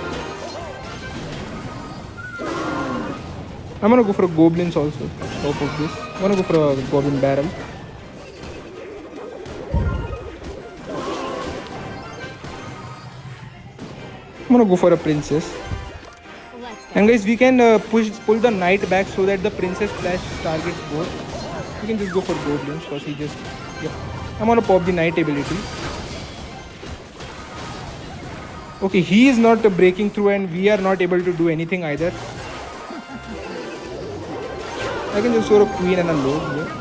Speaker 1: I'm gonna go for a goblins also. Top of this. I'm gonna go for a goblin barrel. I'm gonna go for a princess. And guys, we can pull the knight back so that the princess flash targets both. We can just go for goblins because he just... Yep. I'm gonna pop the knight ability. Okay, he is not breaking through and we are not able to do anything either. I can just throw a queen and a lord here.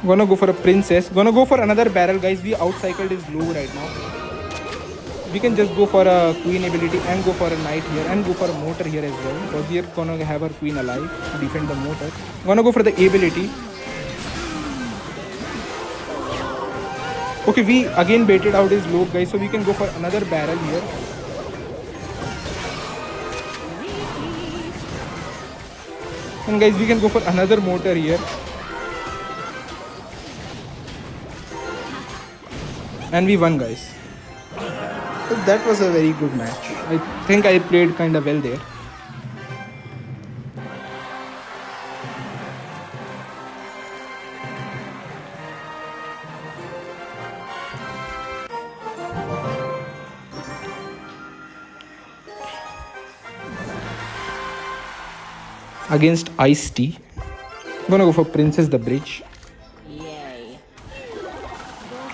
Speaker 1: Gonna go for a princess. Gonna go for another barrel, guys. We outcycled his low right now. We can just go for a queen ability and go for a knight here and go for a mortar here as well, because we are gonna have our queen alive to defend the mortar. Gonna go for the ability. Okay, we again baited out his low, guys, so we can go for another barrel here. And guys, we can go for another mortar here. And we won, guys. So that was a very good match. I think I played kind of well there. Against Ice Tea. I'm gonna go for Princess the Bridge. Yay.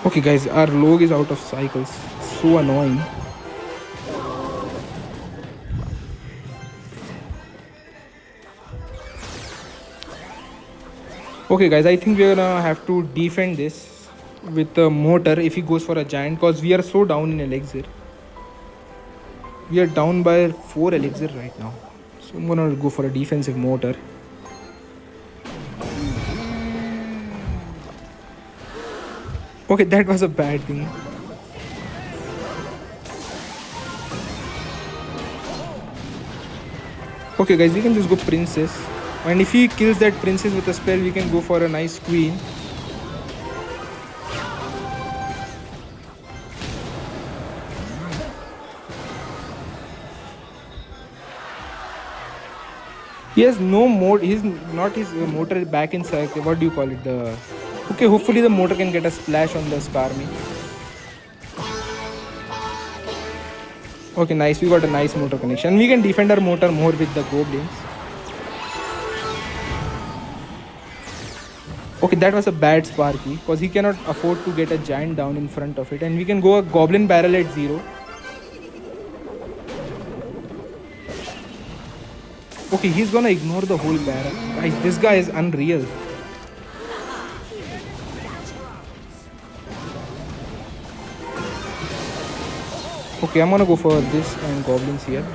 Speaker 1: Okay guys, our log is out of cycles. It's so annoying. Okay guys, I think we're gonna have to defend this with a mortar if he goes for a giant, because we are so down in elixir. We are down by 4 elixir right now. So I'm gonna go for a defensive mortar. Okay, that was a bad thing. Okay guys, we can just go princess. And if he kills that princess with a spell, we can go for a nice queen. He has no mode. He's not his motor back in cycle. What do you call it? The okay. Hopefully the motor can get a splash on the Skarmy. Okay, nice. We got a nice motor connection. We can defend our motor more with the goblins. Okay, that was a bad Sparky because he cannot afford to get a giant down in front of it. And we can go a goblin barrel at 0. Okay, he's gonna ignore the whole barrel. Guys, this guy is unreal. Okay, I'm gonna go for this and goblins here.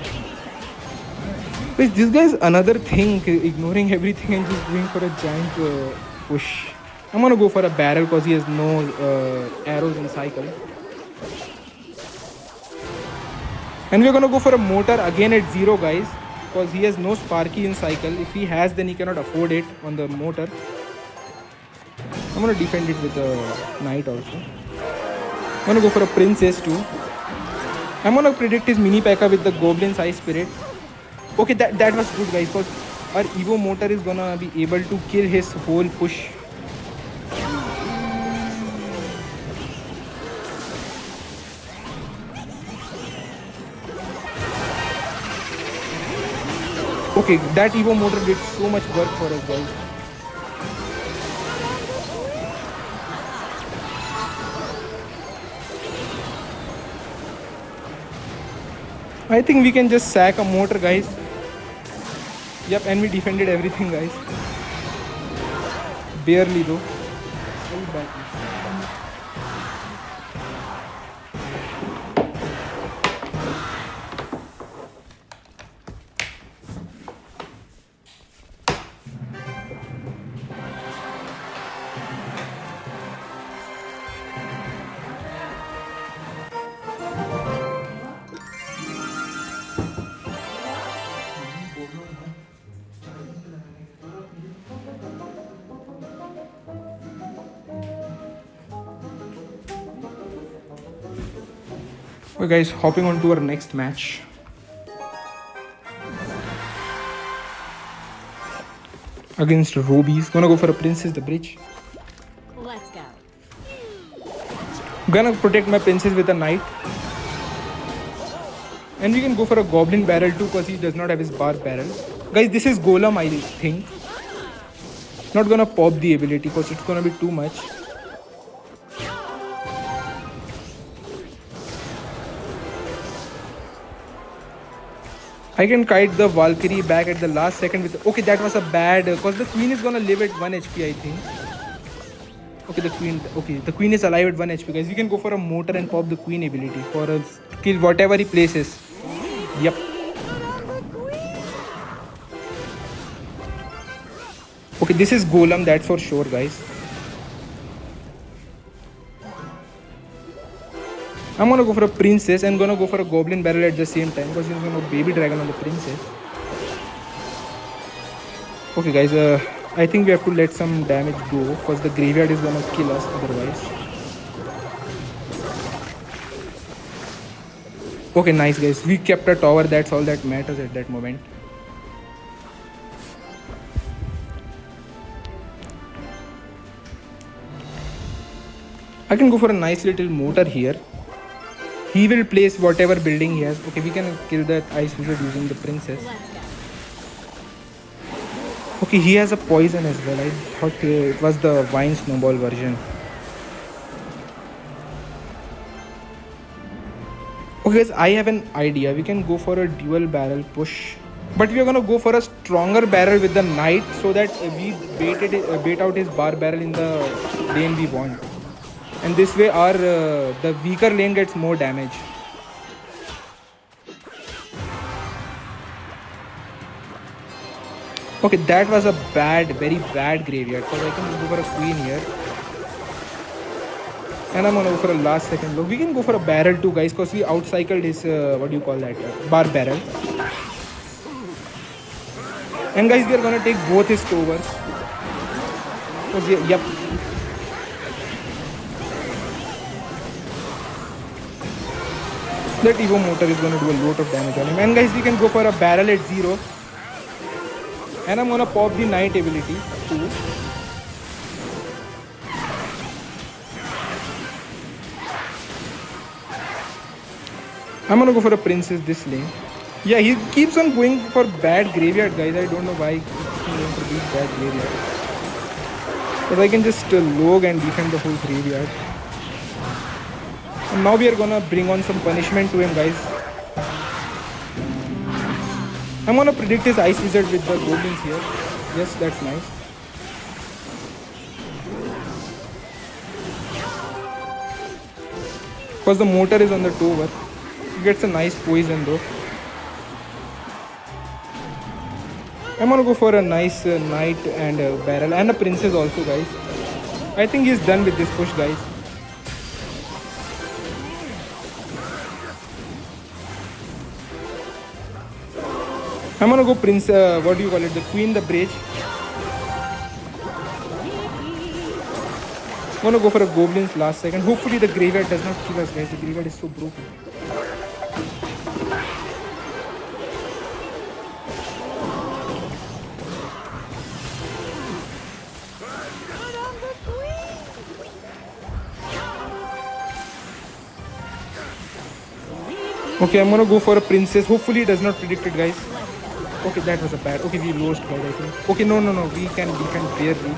Speaker 1: Guys, this guy is another thing, ignoring everything and just going for a giant push. I'm gonna go for a barrel because he has no arrows in cycle. And we're gonna go for a mortar again at 0, guys. Because he has no Sparky in cycle. If he has, then he cannot afford it on the mortar. I'm gonna defend it with a knight also. I'm gonna go for a princess too. I'm gonna predict his mini P.E.K.K.A with the Goblin's Eye Spirit. Okay, that was good, guys, because our Evo mortar is gonna be able to kill his whole push. Okay, that Evo motor did so much work for us, guys. I think we can just sack a motor, guys. Yep, and we defended everything, guys. Barely though. Very bad. Okay guys, hopping on to our next match. Against Robies. Gonna go for a Princess the Bridge.
Speaker 2: Let's go.
Speaker 1: Gonna protect my princess with a knight. And we can go for a goblin barrel too because he does not have his bar barrel. Guys, this is Golem, I think. Not gonna pop the ability because it's gonna be too much. I can kite the Valkyrie back at the last second with... Okay, that was a bad... Because the queen is gonna live at 1 HP, I think. Okay, the queen is alive at 1 HP, guys. We can go for a mortar and pop the queen ability for a kill whatever he places. Yep. Okay, this is Golem, that's for sure, guys. I'm gonna go for a princess and gonna go for a goblin barrel at the same time because he's gonna baby dragon on the princess. Okay, guys, I think we have to let some damage go because the graveyard is gonna kill us otherwise. Okay, nice, guys. We kept a tower, that's all that matters at that moment. I can go for a nice little mortar here. He will place whatever building he has. Okay, we can kill that ice wizard using the princess. Okay, he has a poison as well. I thought it was the vine snowball version. Okay, guys, I have an idea. We can go for a dual barrel push. But we are gonna go for a stronger barrel with the knight so that we bait out his bar barrel in the lane we want. And this way our the weaker lane gets more damage. Okay, that was a very bad graveyard because I can go for a queen here. And I'm gonna go for a last second look. We can go for a barrel too, guys, because we outcycled his, what do you call that, bar barrel. And guys, we are gonna take both his covers. Yep. That Evo motor is gonna do a lot of damage on him. And guys, we can go for a barrel at 0. And I'm gonna pop the knight ability too. I'm gonna go for a princess this lane. Yeah, he keeps on going for bad graveyard, guys. I don't know why he keeps on going for these bad graveyard. Because I can just log and defend the whole graveyard. And now we are gonna bring on some punishment to him, guys. I'm gonna predict his ice wizard with the goblins here. Yes, that's nice. Because the mortar is on the tower. He gets a nice poison though. I'm gonna go for a nice knight and a barrel and a princess also, guys. I think he's done with this push, guys. I'm gonna go what do you call it, the queen, the bridge. I'm gonna go for a goblins last second. Hopefully the graveyard does not kill us, guys. The graveyard is so broken. Okay, I'm gonna go for a princess. Hopefully it does not predict it, guys. Okay, that was a bad. Okay, we lost, guys, I think. Okay, no. We can barely.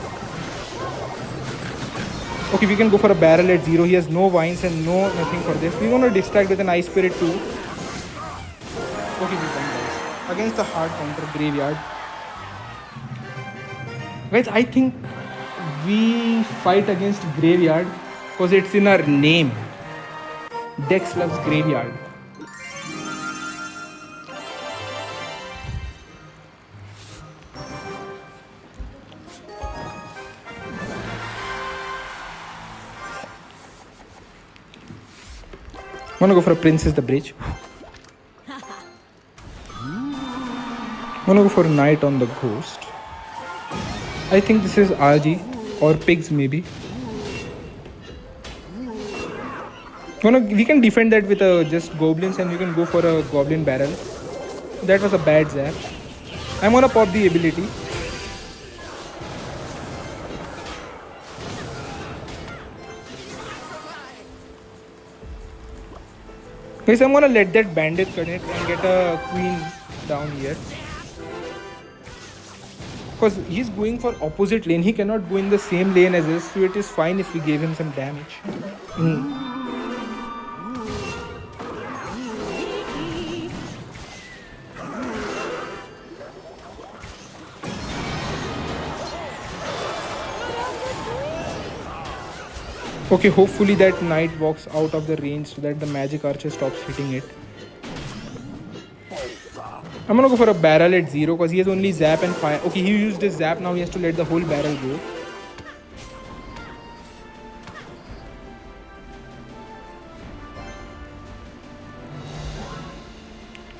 Speaker 1: Okay, we can go for a barrel at 0. He has no vines and no nothing for this. We're gonna distract with an ice spirit too. Okay, we're done, guys. Against the hard counter graveyard. Guys, I think we fight against graveyard because it's in our name. Dex loves graveyard. I'm gonna go for a princess, the bridge. I'm gonna go for a knight on the ghost. I think this is RG or pigs maybe. We can defend that with just goblins and you can go for a goblin barrel. That was a bad zap. I'm gonna pop the ability. Guys, I'm gonna let that bandit connect and get a queen down here. Because he's going for opposite lane. He cannot go in the same lane as us, so it is fine if we gave him some damage. Okay, hopefully that knight walks out of the range so that the magic archer stops hitting it. I'm gonna go for a barrel at 0 because he has only zap and fire. Okay, he used his zap, now he has to let the whole barrel go.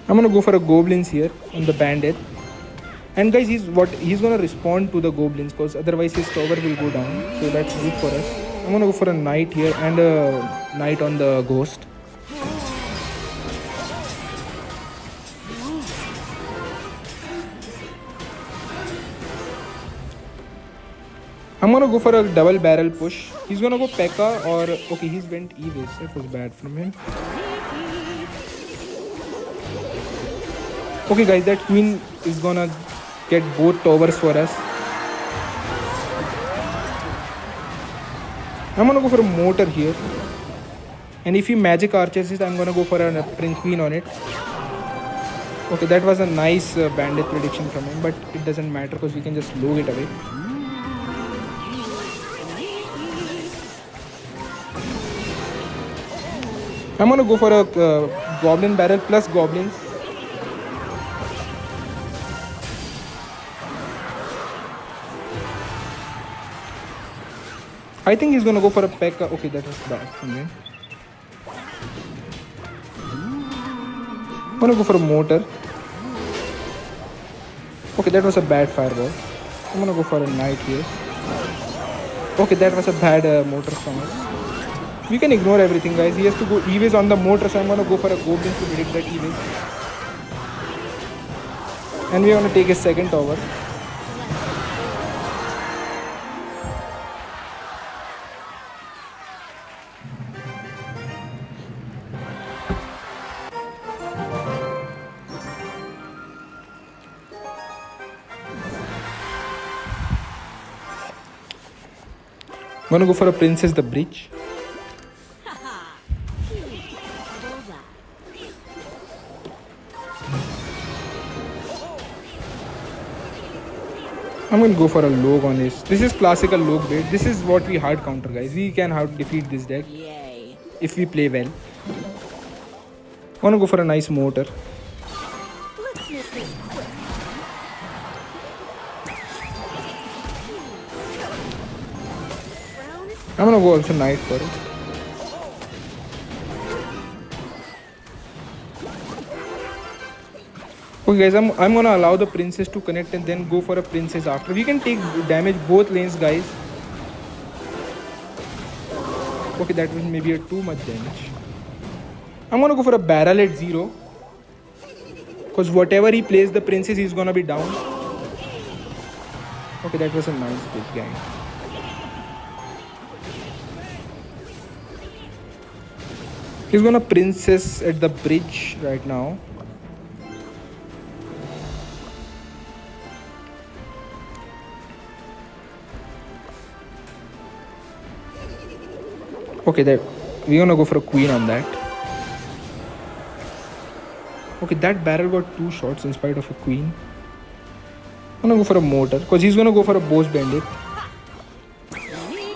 Speaker 1: I'm gonna go for a goblins here on the bandit. And guys, he's gonna respond to the goblins because otherwise his tower will go down. So that's good for us. I'm gonna go for a knight here and a knight on the ghost. I'm gonna go for a double barrel push. He's gonna go P.E.K.K.A. or okay, he's went E-base. That was bad from him. Okay guys, that queen is gonna get both towers for us. I'm gonna go for a mortar here. And if he magic archers it, I'm gonna go for a prince queen on it. Okay, that was a nice bandit prediction from him, but it doesn't matter because we can just log it away. I'm gonna go for a goblin barrel plus goblins. I think he's gonna go for a P.E.K.K.A. Okay, that was bad from him. I'm gonna go for a mortar. Okay, that was a bad fireball. I'm gonna go for a knight here. Okay, that was a bad mortar from us. We can ignore everything, guys. He has to go E-base on the mortar, so I'm gonna go for a goblin to predict that E-base. And we're gonna take a second tower. I'm gonna go for a princess the bridge. I'm gonna go for a log on this. This is classical log build. This is what we hard counter, guys. We can hard defeat this deck if we play well. I'm gonna go for a nice mortar. I'm gonna go also knight for it. Okay guys, I'm gonna allow the princess to connect and then go for a princess after. We can take damage both lanes, guys. Okay, that was maybe a too much damage. I'm gonna go for a barrel at 0. Because whatever he plays the princess, he's gonna be down. Okay, that was a nice big gang. He's gonna princess at the bridge right now. Okay, we're gonna go for a queen on that. Okay, that barrel got 2 shots in spite of a queen. I'm gonna go for a mortar because he's gonna go for a boss bandit.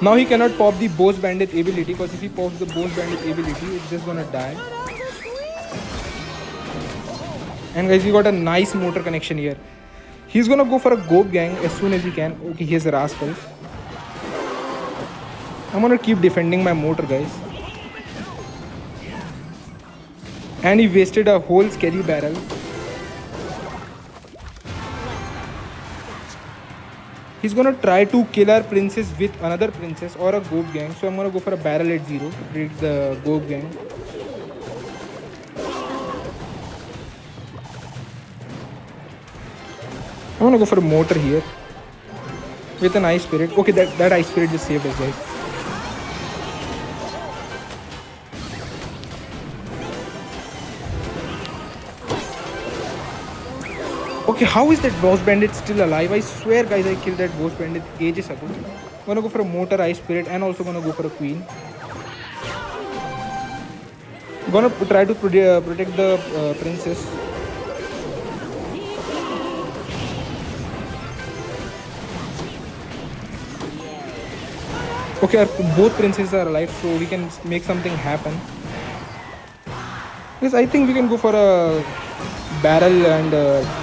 Speaker 1: Now he cannot pop the boss bandit ability because if he pops the boss bandit ability, it's just gonna die. And guys, we got a nice mortar connection here. He's gonna go for a gob gang as soon as he can. Okay, here's a Rascal. I'm gonna keep defending my mortar, guys. And he wasted a whole scary barrel. He's gonna try to kill our princess with another princess or a gob gang. So I'm gonna go for a barrel at 0 to beat the gob gang. I'm gonna go for a mortar here with an ice spirit. Okay, that ice spirit just saved us, guys. Okay, how is that boss bandit still alive? I swear, guys, I killed that boss bandit ages ago. Gonna go for a mortar ice spirit and also gonna go for a queen. Gonna try to protect the princess. Okay, both princesses are alive, so we can make something happen. Yes, I think we can go for a barrel and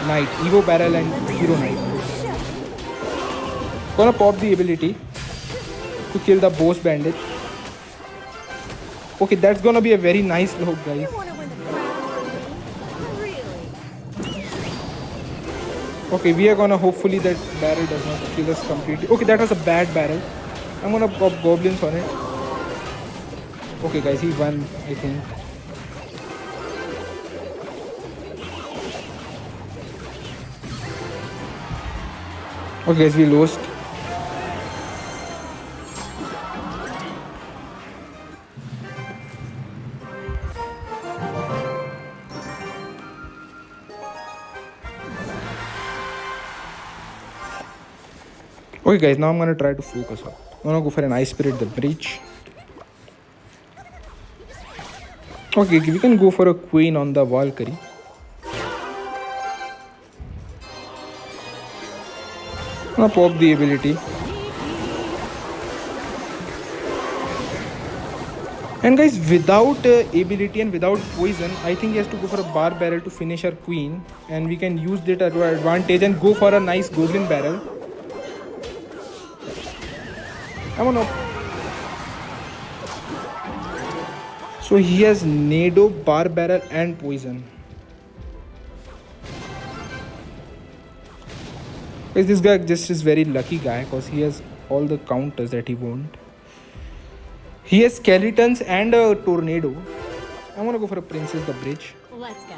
Speaker 1: knight, Evo barrel and hero knight. Gonna pop the ability to kill the boss bandit. Okay, that's gonna be a very nice log, guys. Okay, we are gonna hopefully that barrel does not kill us completely. Okay, that was a bad barrel. I'm gonna pop goblins on it. Okay, guys, he won, I think. Okay, guys, we lost. Okay, guys, now I'm gonna try to focus up. I'm gonna go for an ice spirit, the bridge. Okay, we can go for a queen on the valkyrie. I'm gonna pop the ability. And guys, without ability and without poison, I think he has to go for a bar barrel to finish our queen. And we can use that to our advantage and go for a nice goblin barrel. I wanna. So he has Nado, bar barrel and poison. Guys, this guy just is very lucky guy because he has all the counters that he won't. He has skeletons and a tornado. I wanna go for a princess, the bridge.
Speaker 2: Let's go.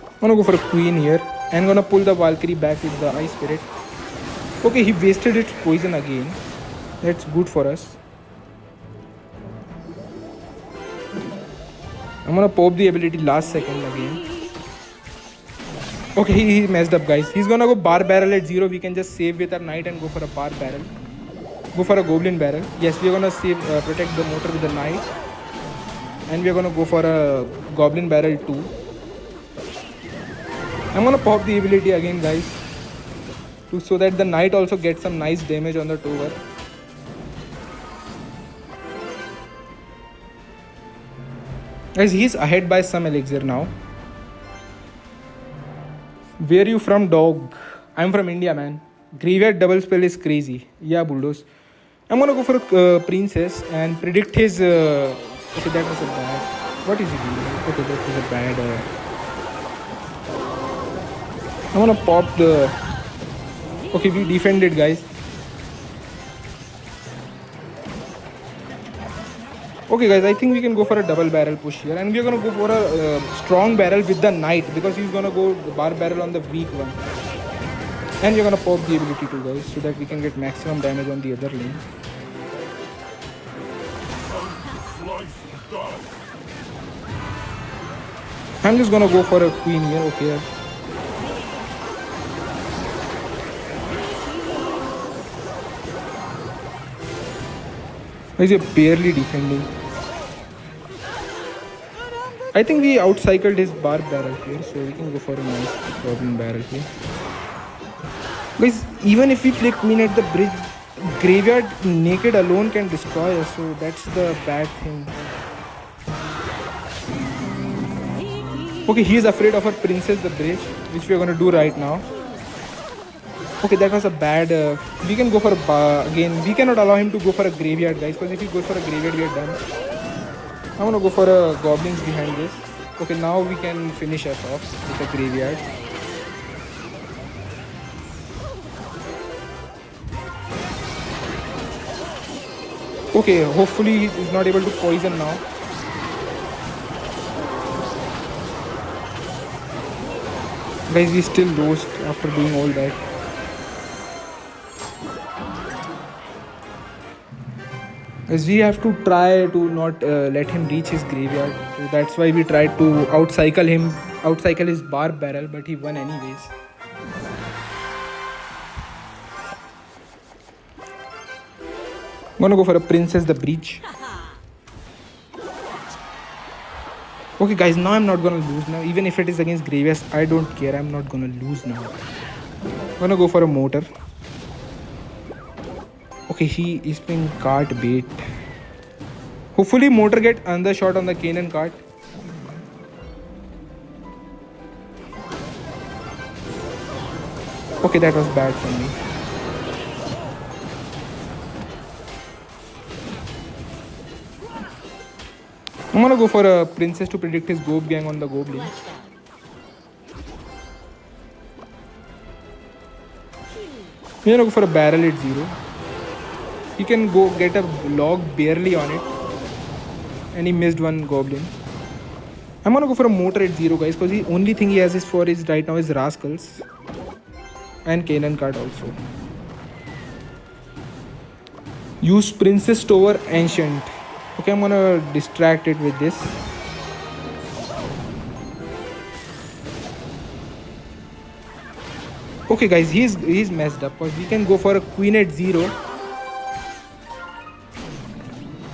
Speaker 1: I'm gonna go for a queen here and gonna pull the valkyrie back with the ice spirit. Okay, he wasted its poison again. That's good for us. I'm gonna pop the ability last second again. Okay, he messed up, guys. He's gonna go bar barrel at 0. We can just save with our knight and go for a bar barrel. Go for a goblin barrel. Yes, we're gonna save, protect the motor with the knight. And we're gonna go for a goblin barrel too. I'm gonna pop the ability again, guys, so that the knight also gets some nice damage on the tower. Guys, he's ahead by some elixir now. Where you from, dog? I'm from India, man. Graveyard double spell is crazy. Yeah, bulldoze. I'm gonna go for a princess and predict his. Okay, that was a bad. What is he doing? Okay, that was a bad. I'm gonna pop the. Okay, we defended, guys. Okay, guys, I think we can go for a double barrel push here, and we're gonna go for a strong barrel with the knight because he's gonna go bar barrel on the weak one, and we're gonna pop the ability too, guys, so that we can get maximum damage on the other lane. I'm just gonna go for a queen here. Okay. He's barely defending. I think we outcycled his bar barrel here, so we can go for a nice goblin barrel here. Guys, even if we play queen at the bridge, graveyard naked alone can destroy us, so that's the bad thing. Okay, he is afraid of our princess, the bridge, which we are gonna do right now. Okay, that was a bad. We can go for a bar again. We cannot allow him to go for a graveyard, guys, because if he goes for a graveyard, we are done. I'm gonna go for a goblins behind this. Okay, now we can finish us off with a graveyard. Okay, hopefully he's not able to poison now. Guys, we still lost after doing all that. As we have to try to not let him reach his graveyard. So that's why we tried to outcycle his barb barrel, but he won anyways. I'm gonna go for a princess the breach. Okay guys, now I'm not gonna lose now. Even if it is against Gravias, I don't care. I'm not gonna lose now. I'm gonna go for a motor. Okay, he is playing cart bait. Hopefully motor get another shot on the cannon cart. Okay, that was bad for me. I'm gonna go for a princess to predict his gob gang on the goblin. We're gonna go for a barrel at 0. He can go get a log barely on it. And he missed one goblin. I'm gonna go for a motor at 0 guys, because the only thing he has is for his right now is Rascals. And cannon cart also. Use princess tower ancient. Okay, I'm gonna distract it with this. Okay guys, he's messed up because we can go for a queen at 0.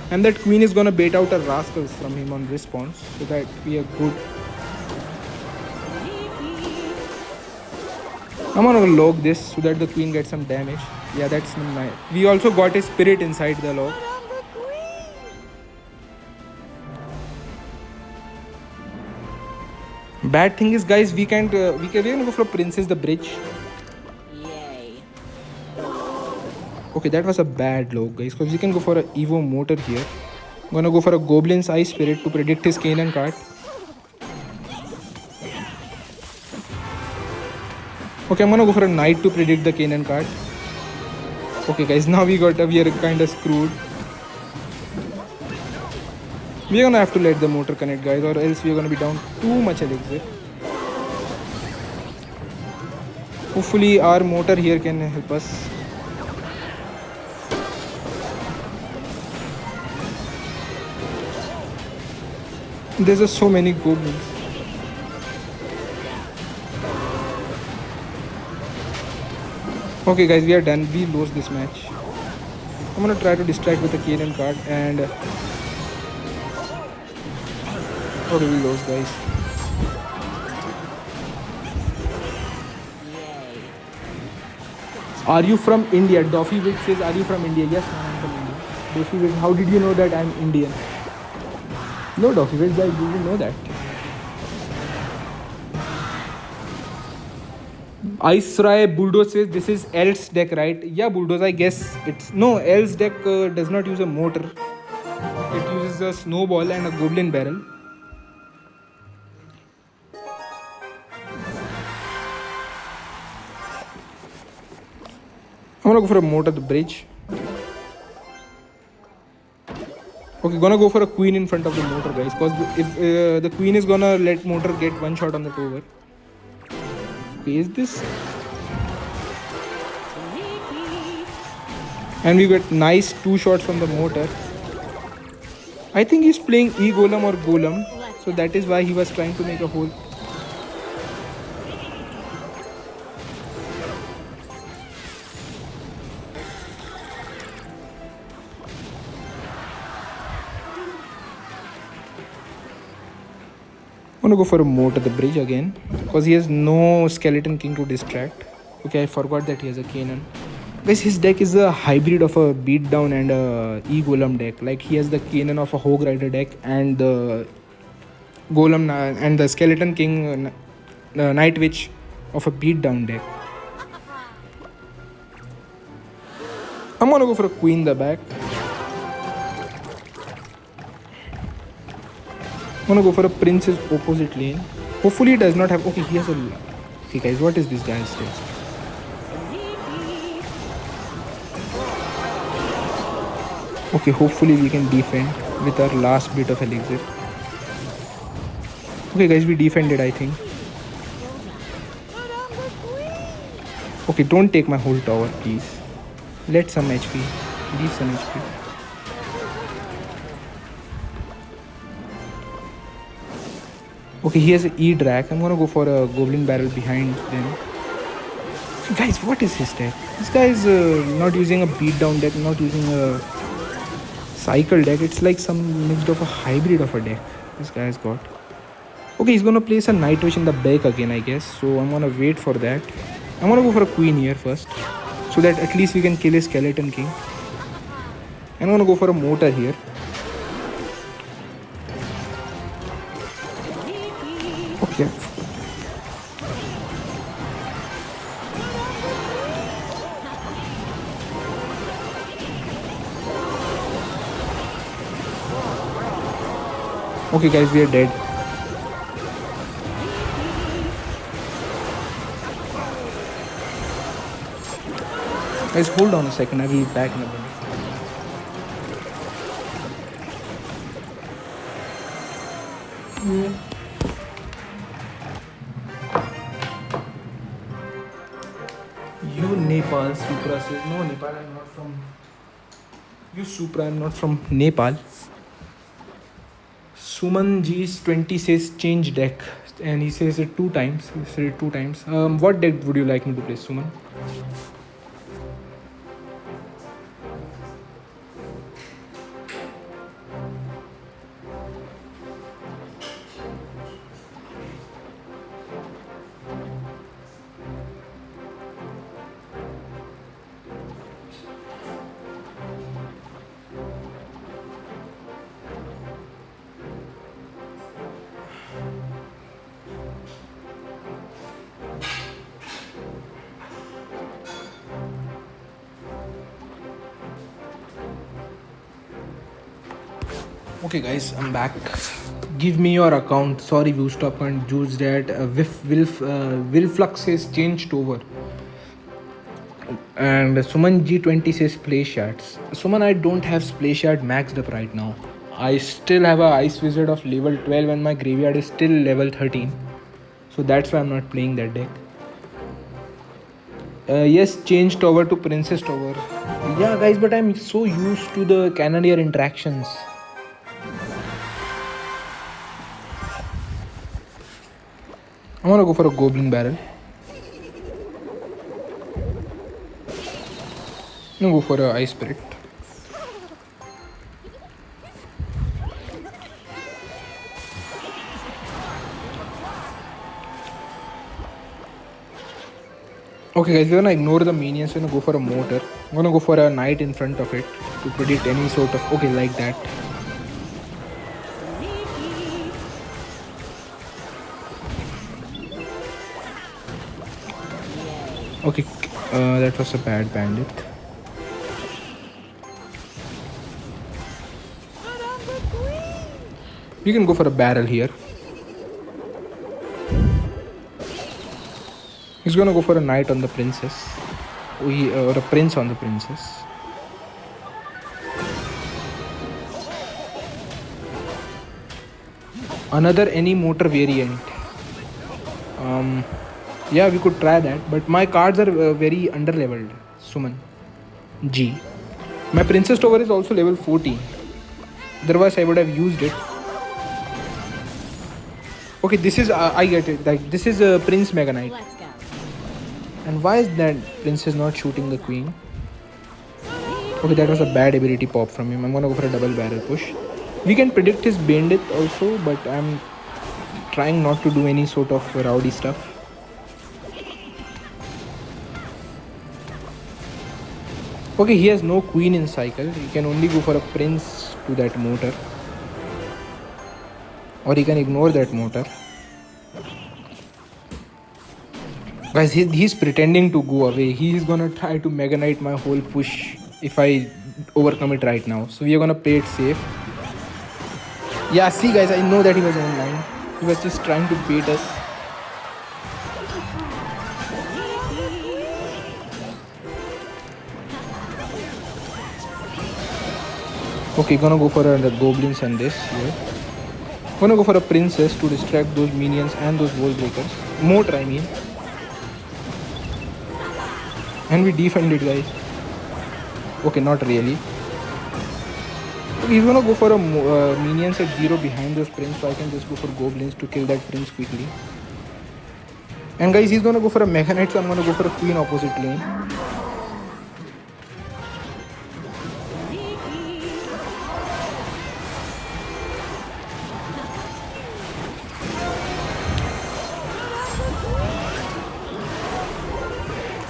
Speaker 1: And that queen is gonna bait out a rascals from him on response, so that we are good. I'm gonna log this so that the queen gets some damage. Yeah, that's nice. We also got a spirit inside the log. Bad thing is, guys, we can't. We're gonna go for princess the bridge. Yay. Okay, that was a bad log, guys, because we can go for a Evo motor here. I'm gonna go for a goblin's eye spirit to predict his cannon cart. Okay, I'm gonna go for a knight to predict the cannon cart. Okay, guys, now we are kind of screwed. We're gonna have to let the motor connect, guys, or else we're gonna be down too much elixir. Hopefully our motor here can help us. There's just so many goblins. Okay guys, we are done. We lost this match. I'm gonna try to distract with the cannon card and how do we lose, guys? Yay. Are you from India? Doffy Wick says, are you from India? Yes, I'm from India. Doffy Wick, how did you know that I'm Indian? No, Doffy Wick, I didn't know that. Ice Rai Bulldoze says, this is L's deck, right? Yeah, Bulldoze, I guess it's... No, L's deck does not use a motor. It uses a snowball and a goblin barrel. I'm gonna go for a motor the bridge. Okay, gonna go for a queen in front of the motor, guys, because if the queen is gonna let motor get one shot on the tower. Okay, is this? And we get nice 2 shots from the motor. I think he's playing E-Golem or Golem, so that is why he was trying to make a hole. I'm gonna go for a moat at the bridge again because he has no skeleton king to distract. Okay, I forgot that he has a cannon. Guys, his deck is a hybrid of a beatdown and a E-Golem deck. Like, he has the cannon of a hog rider deck and the golem and the skeleton king night witch of a beatdown deck. I'm gonna go for a queen the back. I'm gonna go for a princess opposite lane. Hopefully he does not have... Okay, he has a... Okay guys, what is this guy's deck? Okay, hopefully we can defend with our last bit of elixir. Okay guys, we defended, I think. Okay, don't take my whole tower, please. Let some HP. Leave some HP. Okay, he has an E-Drac. I'm gonna go for a Goblin Barrel behind them. Guys, what is his deck? This guy is not using a beatdown deck, not using a cycle deck. It's like some mixed of a hybrid of a deck this guy has got. Okay, he's gonna place a Night Wish in the back again, I guess. So I'm gonna wait for that. I'm gonna go for a Queen here first, so that at least we can kill a Skeleton King. I'm gonna go for a Motor here. Okay. Okay guys, we are dead. Guys, hold on a second, I will be back in a minute. You Nepal, Supra says, no Nepal, I'm not from... You Supra, I'm not from Nepal. Suman G's 20 says change deck, and he says it 2 times. He said it 2 times. What deck would you like me to play, Suman? Okay guys, I'm back. Give me your account. Sorry, Viewstop and Juice that Wilflux says changed over. And Suman G20 says Splash Shards. Suman, I don't have Splash Shard maxed up right now. I still have a Ice Wizard of level 12 and my graveyard is still level 13. So that's why I'm not playing that deck. Yes, changed over to Princess Tower. Yeah guys, but I'm so used to the Cannoneer interactions. I'm gonna go for a Goblin Barrel. I'm gonna go for a Ice Spirit. Okay guys, we're gonna ignore the minions. We're gonna go for a Motor. I'm gonna go for a Knight in front of it to predict any sort of... Okay, like that. Okay, that was a bad Bandit. We can go for a barrel here. He's gonna go for a knight on the princess. Or a prince on the princess. Another any motor variant. Yeah, we could try that, but my cards are very under leveled. Suman G. My Princess Tower is also level 14. Otherwise, I would have used it. Okay, this is I get it. Like this is a Prince Mega Knight. And why is that Prince is not shooting the Queen? Okay, that was a bad ability pop from him. I'm gonna go for a double barrel push. We can predict his Bandit also, but I'm trying not to do any sort of rowdy stuff. Okay, he has no Queen in cycle. He can only go for a Prince to that Motor. Or he can ignore that Motor. Guys, he's pretending to go away. He's gonna try to Mega Knight my whole push if I overcome it right now. So we are gonna play it safe. Yeah, see guys, I know that he was online. He was just trying to bait us. Okay, gonna go for the goblins and this here. Gonna go for a princess to distract those minions and those wall breakers. Motor, I mean. And we defend it, guys. Okay, not really. He's gonna go for a minions at 0 behind this prince, so I can just go for goblins to kill that prince quickly. And guys, he's gonna go for a mega knight, so I'm gonna go for a queen opposite lane.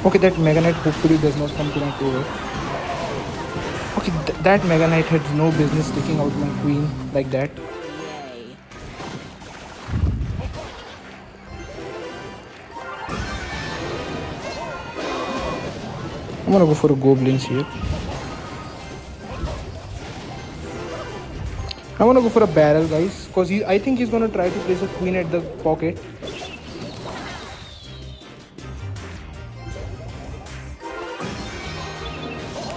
Speaker 1: Okay, that mega knight hopefully does not come to my tower. Okay, that mega knight had no business taking out my queen like that. I'm gonna go for a goblins here. I'm gonna go for a barrel, guys, because I think he's gonna try to place a queen at the pocket.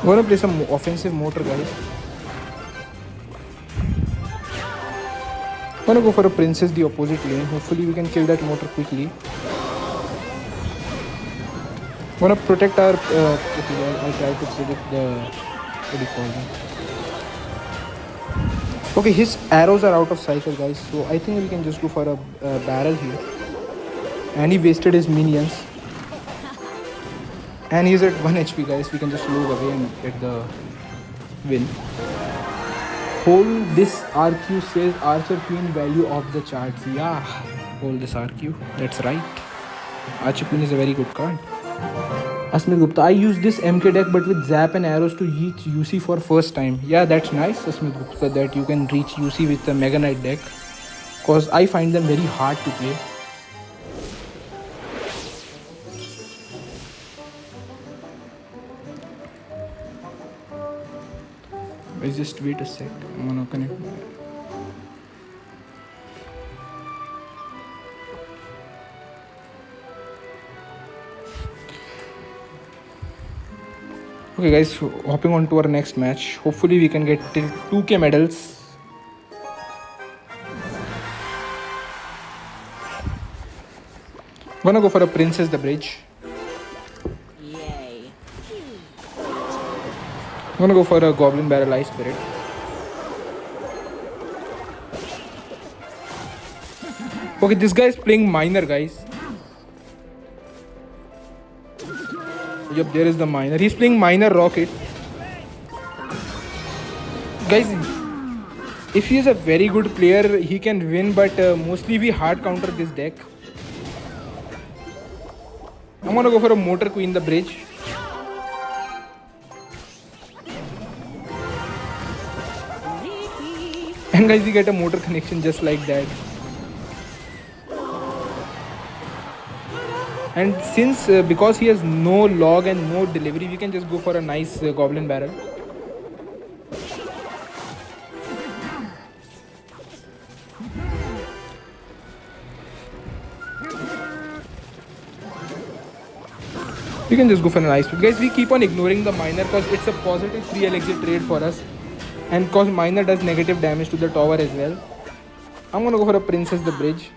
Speaker 1: I'm gonna play some offensive mortar, guys. I'm gonna go for a princess the opposite lane. Hopefully we can kill that mortar quickly. I'm gonna protect our okay, I'll try to predict the what do you call them. Okay, his arrows are out of cycle, guys, so I think we can just go for a barrel here. And he wasted his minions. And he's at 1 HP, guys. We can just log away and get the win. Hold this RQ says Archer Queen value of the charts. Yeah, hold this RQ. That's right. Archer Queen is a very good card. Asmit Gupta, I use this MK deck but with zap and arrows to reach UC for first time. Yeah, that's nice, Asmit Gupta, that you can reach UC with the Mega Knight deck. Cause I find them very hard to play. Just wait a sec. I'm gonna connect. Okay guys, hopping on to our next match. Hopefully we can get till 2k medals. I'm gonna go for a princess the bridge. Yay. I'm gonna go for a goblin barrel ice spirit. Okay, this guy is playing minor, guys. Yep, there is the minor. He's playing minor rocket. Guys, if he is a very good player, he can win, but mostly we hard counter this deck. I'm gonna go for a motor queen the bridge. And guys, we get a motor connection just like that. And since because he has no log and no delivery, we can just go for a nice goblin barrel. We can just go for a nice one. Guys, we keep on ignoring the miner because it's a positive free elixir trade for us. And because miner does negative damage to the tower as well. I'm gonna go for a princess the bridge.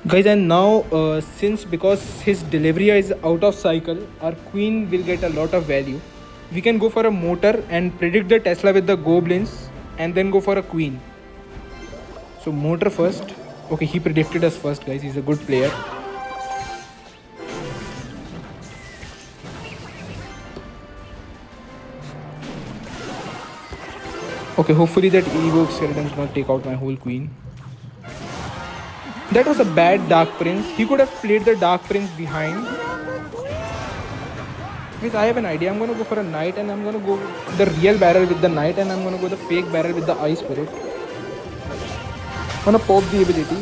Speaker 1: Guys, and now since because his delivery is out of cycle, our queen will get a lot of value. We can go for a motor and predict the Tesla with the goblins and then go for a queen. So motor first. Okay, he predicted us first, guys. He's a good player. Okay, hopefully that Evoke skeleton is gonna take out my whole queen. That was a bad Dark Prince. He could have played the Dark Prince behind. Guys, I have an idea. I'm gonna go for a knight and I'm gonna go the real barrel with the knight and I'm gonna go the fake barrel with the ice spirit. I'm gonna pop the ability.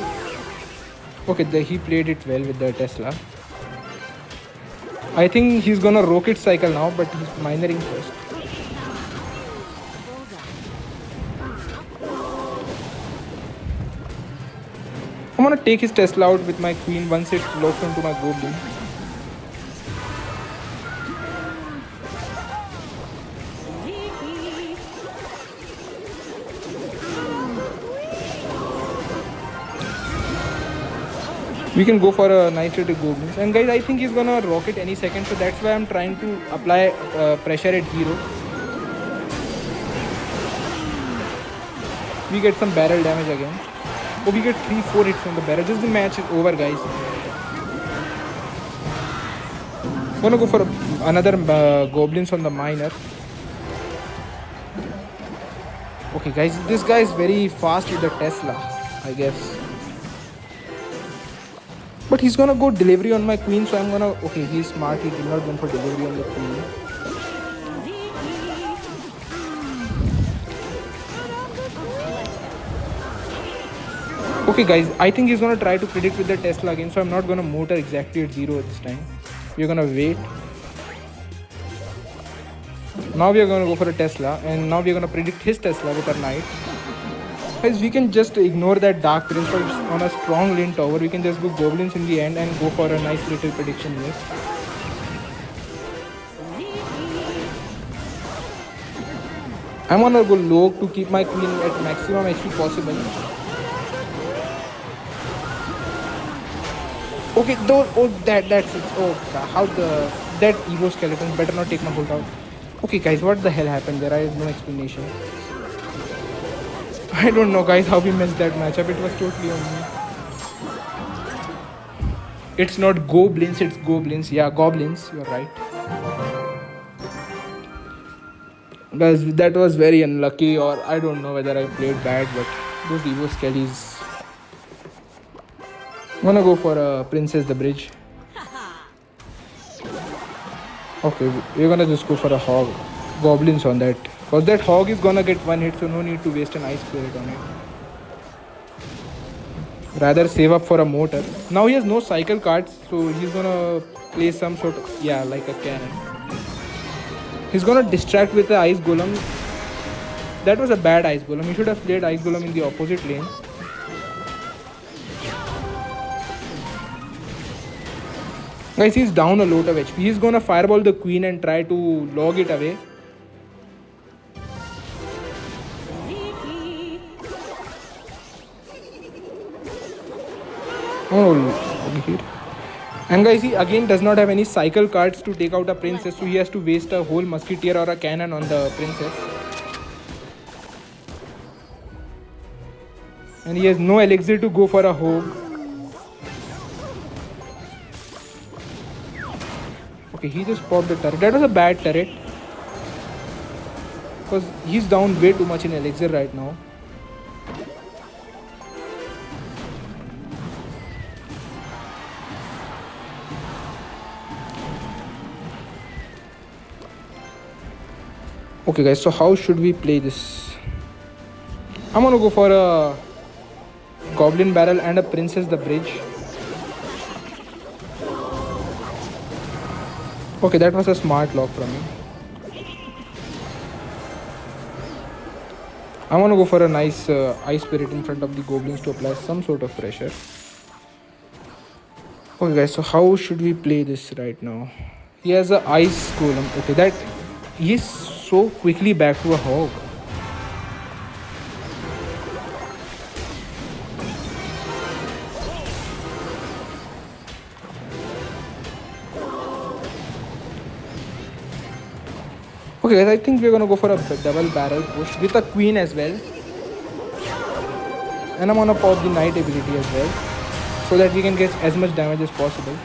Speaker 1: Okay, he played it well with the Tesla. I think he's gonna rocket cycle now, but he's minoring first. I'm gonna take his Tesla out with my queen once it locks into my goblin. We can go for a nice little goblins. And guys, I think he's gonna rocket any second, so that's why I'm trying to apply pressure at 0. We get some barrel damage again. Oh, we get 3-4 hits from the barrel. Just the match is over, guys. Gonna go for another goblins on the miner. Okay, guys, this guy is very fast with the Tesla, I guess. But he's gonna go delivery on my queen, so I'm gonna... Okay, he's smart. He did not go for delivery on the queen. Okay, guys, I think he's gonna try to predict with the Tesla again, so I'm not gonna motor exactly at 0 this time. We're gonna wait. Now we are gonna go for a Tesla, and now we're gonna predict his Tesla with our knight. Guys, we can just ignore that dark prince on a strong lane tower. We can just go goblins in the end and go for a nice little prediction here. I'm gonna go low to keep my queen at maximum HP possible. Okay, though, oh, that's it. Oh, how that Evo skeleton better not take my ult out. Okay, guys, what the hell happened there? I have no explanation. I don't know, guys, how we messed that matchup. It was totally on me. It's not goblins, it's goblins. Yeah, goblins. You're right. Guys, that was very unlucky, or I don't know whether I played bad, but those Evo skellies. I'm gonna go for a Princess the Bridge. Okay, we're gonna just go for a hog. Goblins on that. Because that hog is gonna get one hit, so no need to waste an ice spirit on it. Rather save up for a mortar. Now he has no cycle cards, so he's gonna play some sort of... Yeah, like a cannon. He's gonna distract with the ice golem. That was a bad ice golem. He should have played ice golem in the opposite lane. Guys, he's down a lot of HP. He's gonna fireball the queen and try to log it away. Oh, over here. And guys, he again does not have any cycle cards to take out a princess, so he has to waste a whole musketeer or a cannon on the princess. And he has no elixir to go for a hog. Okay, he just popped the turret. That was a bad turret. Because he's down way too much in elixir right now. Okay guys, so how should we play this? I'm gonna go for a goblin barrel and a princess the bridge. Okay, that was a smart lock from me. I want to go for a nice ice spirit in front of the goblins to apply some sort of pressure. Okay guys, so how should we play this right now? He has a ice golem. Okay, that he's so quickly back to a hog. Okay guys, I think we're gonna go for a double barrel push with a queen as well. And I'm gonna pop the knight ability as well, so that we can get as much damage as possible.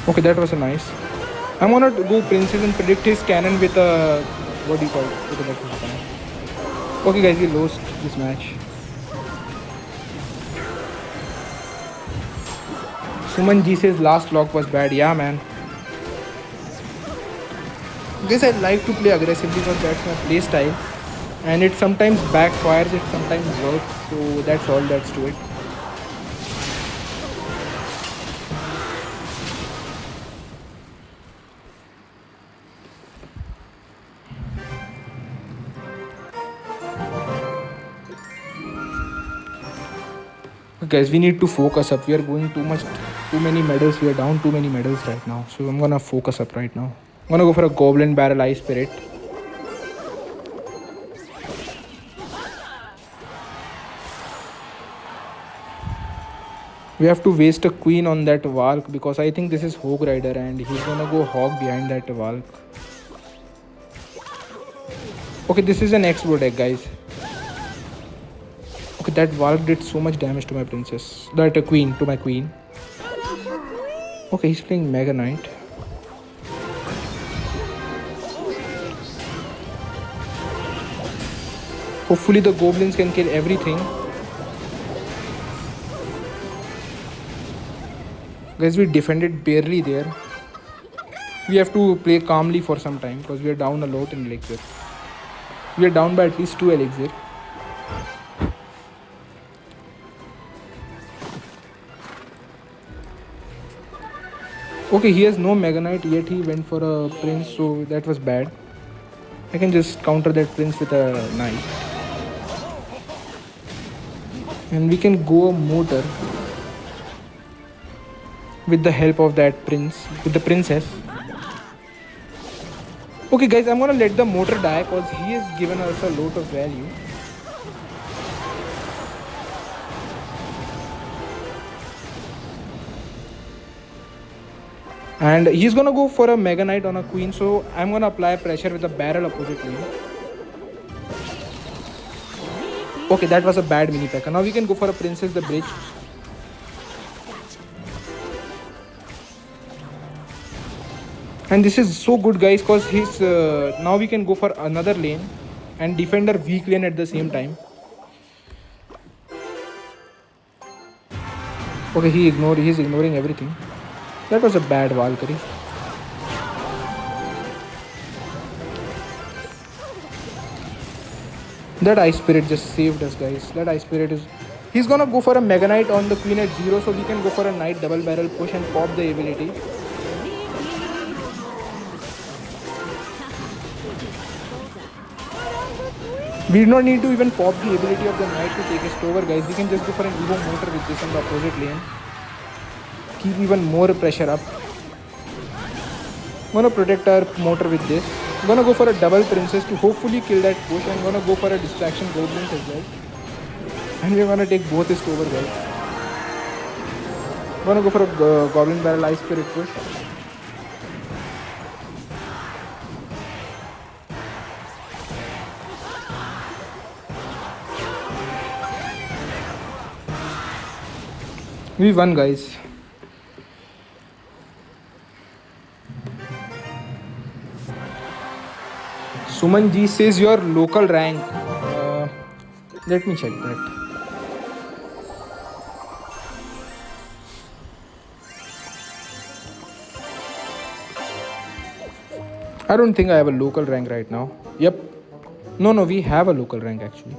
Speaker 1: Okay, that was a nice. I'm gonna go princess and predict his cannon with a... what do you call it? With a... Okay guys, we lost this match. Suman G says last lock was bad. Yeah, man. Guys, I like to play aggressively because that's my play style. And it sometimes backfires, it sometimes works. So that's all that's to it. Guys, we need to focus up. We are going too many medals. We are down too many medals right now. So I'm gonna focus up right now. I'm gonna go for a goblin barrel ice spirit. We have to waste a queen on that Valk because I think this is Hog Rider and he's gonna go Hog behind that Valk. Okay, this is an X-bow deck, guys. Okay, that Valk did so much damage to my princess. That queen, to my queen. Okay, he's playing Mega Knight. Hopefully the goblins can kill everything. Guys, we defended barely there. We have to play calmly for some time because we are down a lot in elixir. We are down by at least 2 elixir. Okay, he has no Mega Knight yet he went for a prince, so that was bad. I can just counter that prince with a knight. And we can go a motor with the help of that prince, with the princess. Okay guys, I'm gonna let the motor die because he has given us a lot of value. And he's gonna go for a Mega Knight on a queen, so I'm gonna apply pressure with a barrel opposite lane. Okay, that was a bad mini packer. Now we can go for a princess the bridge. And this is so good guys because he's now we can go for another lane and defend our weak lane at the same time. Okay, he's ignoring everything. That was a bad Valkyrie. That Ice Spirit just saved us, guys. That Ice Spirit is... He's gonna go for a Mega Knight on the Queen at 0, so we can go for a Knight double barrel push and pop the ability. We do not need to even pop the ability of the Knight to take us over, guys. We can just go for an Evo Motor with this on the opposite lane. Keep even more pressure up. I'm gonna protect our motor with this. I'm gonna go for a double princess to hopefully kill that push. I'm gonna go for a distraction goblins as well. And we're gonna take both his over, guys. I'm gonna go for a goblin barrel ice spirit push. We won, guys. Suman ji says your local rank. Let me check that. I don't think I have a local rank right now. Yep. No, we have a local rank actually.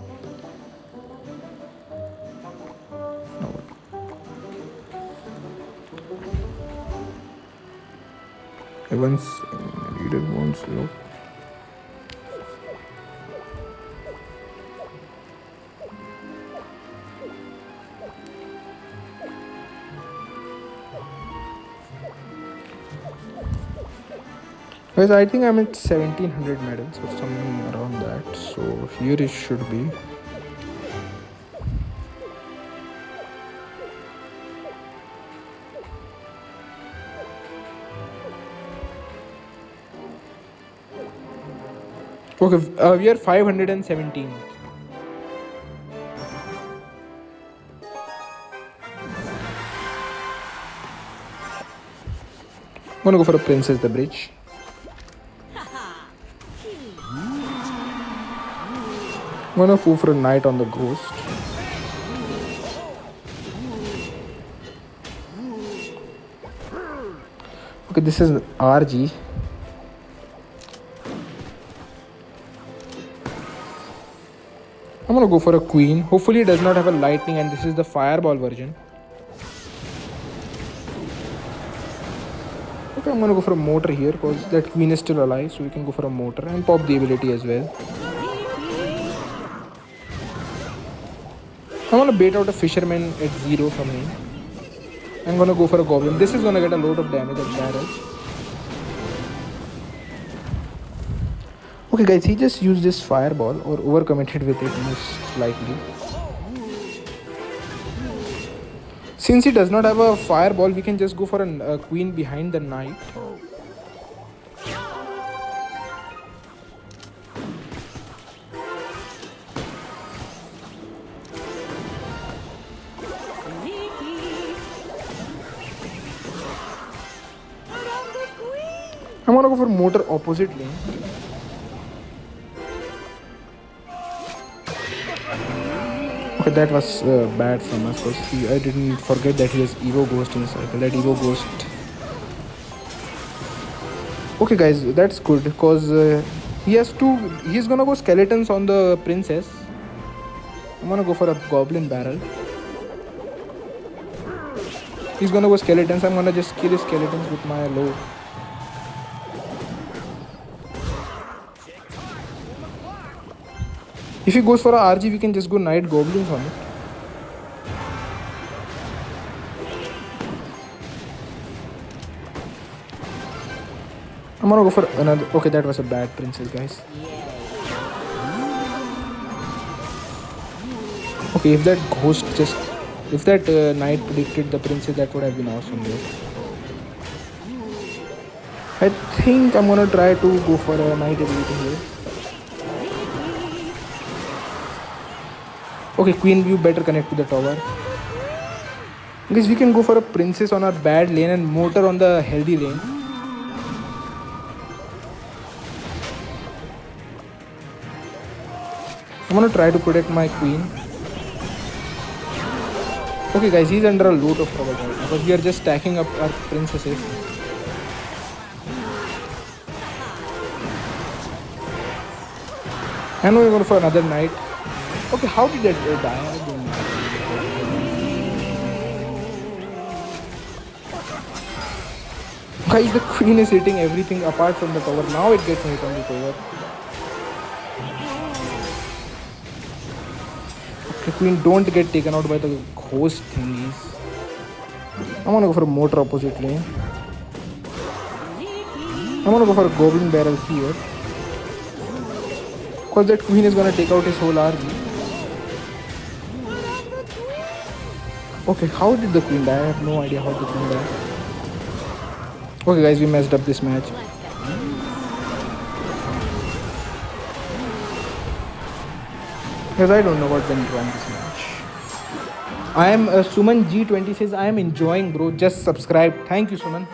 Speaker 1: Once reader wants low. Guys, I think I'm at 1700 medals or something around that. So here it should be. Okay, we are 517. I'm gonna go for a princess the bridge. I'm gonna go for a knight on the ghost. Okay, this is RG. I'm gonna go for a queen. Hopefully it does not have a lightning and this is the fireball version. Okay, I'm gonna go for a motor here because that queen is still alive, so we can go for a motor and pop the ability as well. I'm gonna bait out a fisherman at 0 from me. I'm gonna go for a goblin. This is gonna get a lot of damage at barrel. Okay guys, he just used this fireball or overcommitted with it most likely. Since he does not have a fireball, we can just go for a queen behind the knight. I'm gonna go for motor opposite lane. Okay, that was bad from us because I didn't forget that he has Evo Ghost in the cycle. That Evo Ghost. Okay, guys, that's good because he's gonna go skeletons on the princess. I'm gonna go for a goblin barrel. He's gonna go skeletons. I'm gonna just kill his skeletons with my low. If he goes for a RG, we can just go knight goblins on it. I'm gonna go for another. Okay, that was a bad princess, guys. Okay, if that knight predicted the princess, that would have been awesome, though. I think I'm gonna try to go for a knight ability here. Okay, queen, you better connect to the tower. Guys, we can go for a princess on our bad lane and motor on the healthy lane. I'm gonna try to protect my queen. Okay, guys, he's under a lot of trouble right now because we are just stacking up our princesses. And we're going for another knight. Okay, how did that die? I don't know. Guys, the queen is hitting everything apart from the tower. Now it gets hit on the tower. Okay, queen, don't get taken out by the ghost thingies. I'm gonna go for a motor opposite lane. I'm gonna go for a goblin barrel here. Because that queen is gonna take out his whole army. Okay, how did the queen die? I have no idea how the queen died. Okay, guys, we messed up this match. Because I don't know what went wrong this match. I am Suman G20 says I am enjoying, bro. Just subscribe. Thank you, Suman.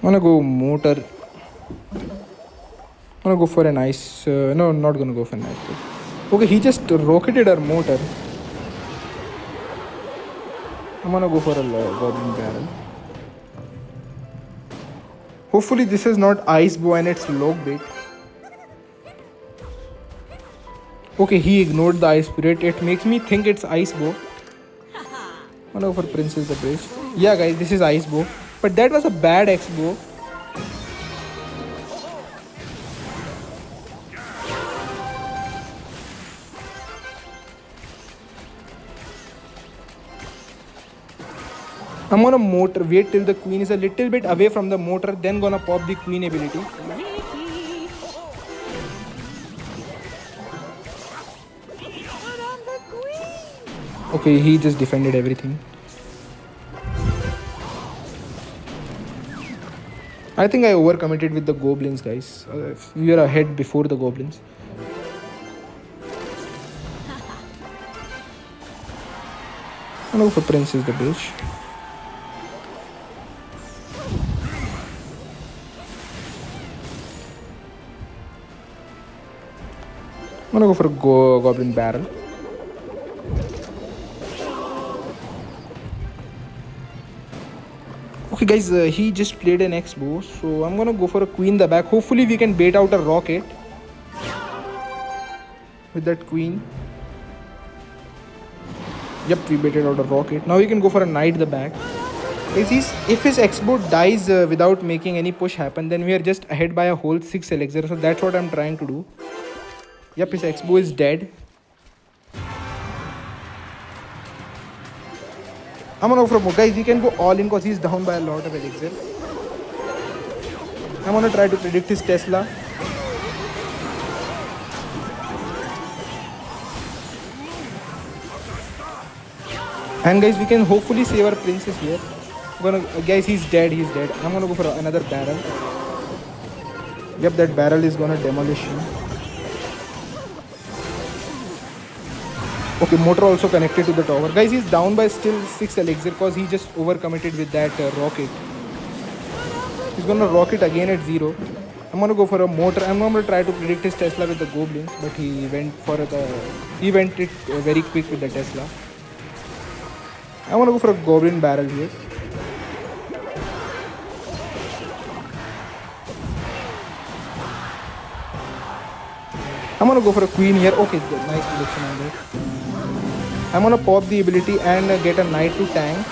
Speaker 1: I'm gonna go motor. I'm gonna go for a nice. No, not gonna go for a nice. Okay, he just rocketed our motor. I'm gonna go for a goblin barrel. Hopefully, this is not ice bow and it's log bait. Okay, he ignored the ice spirit. It makes me think it's ice bow. I'm gonna go for Princess the Bridge. Yeah, guys, this is ice bow. But that was a bad X bow. I'm gonna motor, wait till the queen is a little bit away from the motor, then gonna pop the queen ability. Okay, he just defended everything. I think I overcommitted with the goblins, guys. We were ahead before the goblins. I'm gonna go for Princess the Bridge. I'm gonna go for a goblin barrel. Okay, guys, he just played an X bow, so I'm gonna go for a queen the back. Hopefully, we can bait out a rocket with that queen. Yep, we baited out a rocket. Now we can go for a knight the back. If his X bow dies without making any push happen, then we are just ahead by a whole 6 elixir. So that's what I'm trying to do. Yep, his X bow is dead. I'm gonna go for a guys. He can go all in because he's down by a lot of elixir. I'm gonna try to predict his Tesla. And guys, we can hopefully save our princess here. Guys, he's dead. I'm gonna go for another barrel. Yep, that barrel is gonna demolish him. Okay, motor also connected to the tower. Guys, he's down by still 6 elixir because he just overcommitted with that rocket. He's gonna rocket again at 0. I'm gonna go for a motor. I'm gonna try to predict his Tesla with the goblins, but he went it very quick with the Tesla. I'm gonna go for a goblin barrel here. I'm gonna go for a queen here. Okay, nice prediction on that. I'm gonna pop the ability and get a knight to tank.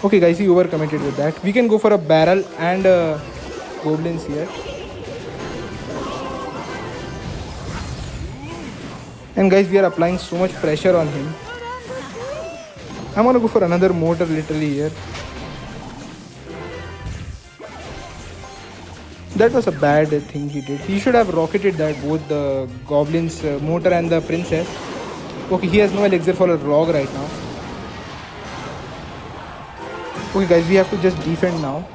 Speaker 1: Okay guys, he overcommitted with that. We can go for a barrel and goblins here. And guys, we are applying so much pressure on him. I'm gonna go for another motor literally here. That was a bad thing he did. He should have rocketed that, both the goblins motor and the princess. Okay, he has no elixir for a log right now. Okay guys, we have to just defend now.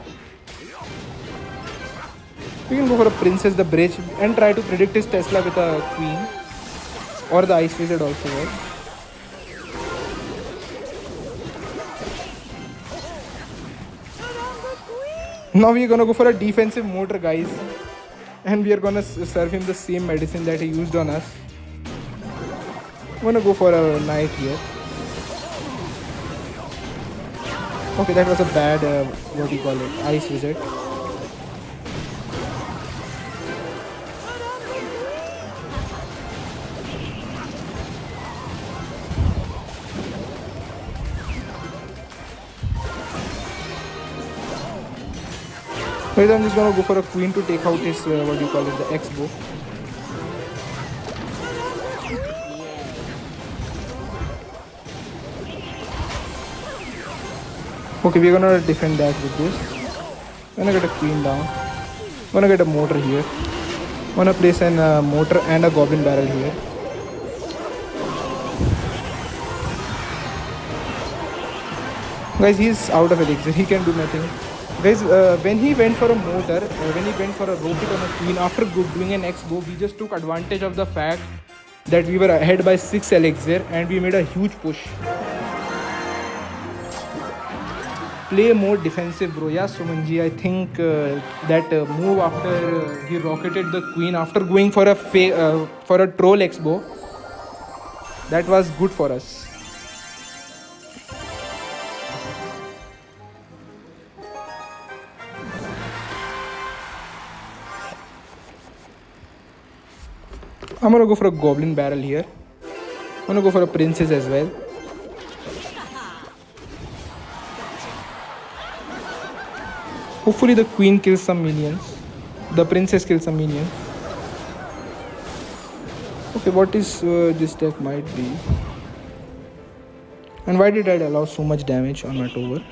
Speaker 1: We can go for a princess, the bridge, and try to predict his Tesla with a queen. Or the ice wizard also works. Now we are gonna go for a defensive motor, guys, and we are gonna serve him the same medicine that he used on us. I'm gonna go for a knight here. Okay, that was a bad what do you call it, ice wizard. Wait, I'm just gonna go for a queen to take out his what do you call it, the X-bow. Okay, we're gonna defend that with this. I'm gonna get a queen down. I'm gonna get a motor here. I'm gonna place a motor and a goblin barrel here. Guys, he's out of elixir. He can do nothing. Guys, when he went for a motor, when he went for a rocket on a queen, after doing an X-bow, we just took advantage of the fact that we were ahead by 6 elixir and we made a huge push. Play more defensive, bro. Yeah, Sumanji, I think that move after he rocketed the queen after going for a troll X-bow, that was good for us. I'm gonna go for a goblin barrel here. I'm gonna go for a princess as well. Hopefully the queen kills some minions. The princess kills some minions. Okay, what is this deck might be? And why did I allow so much damage on my tower?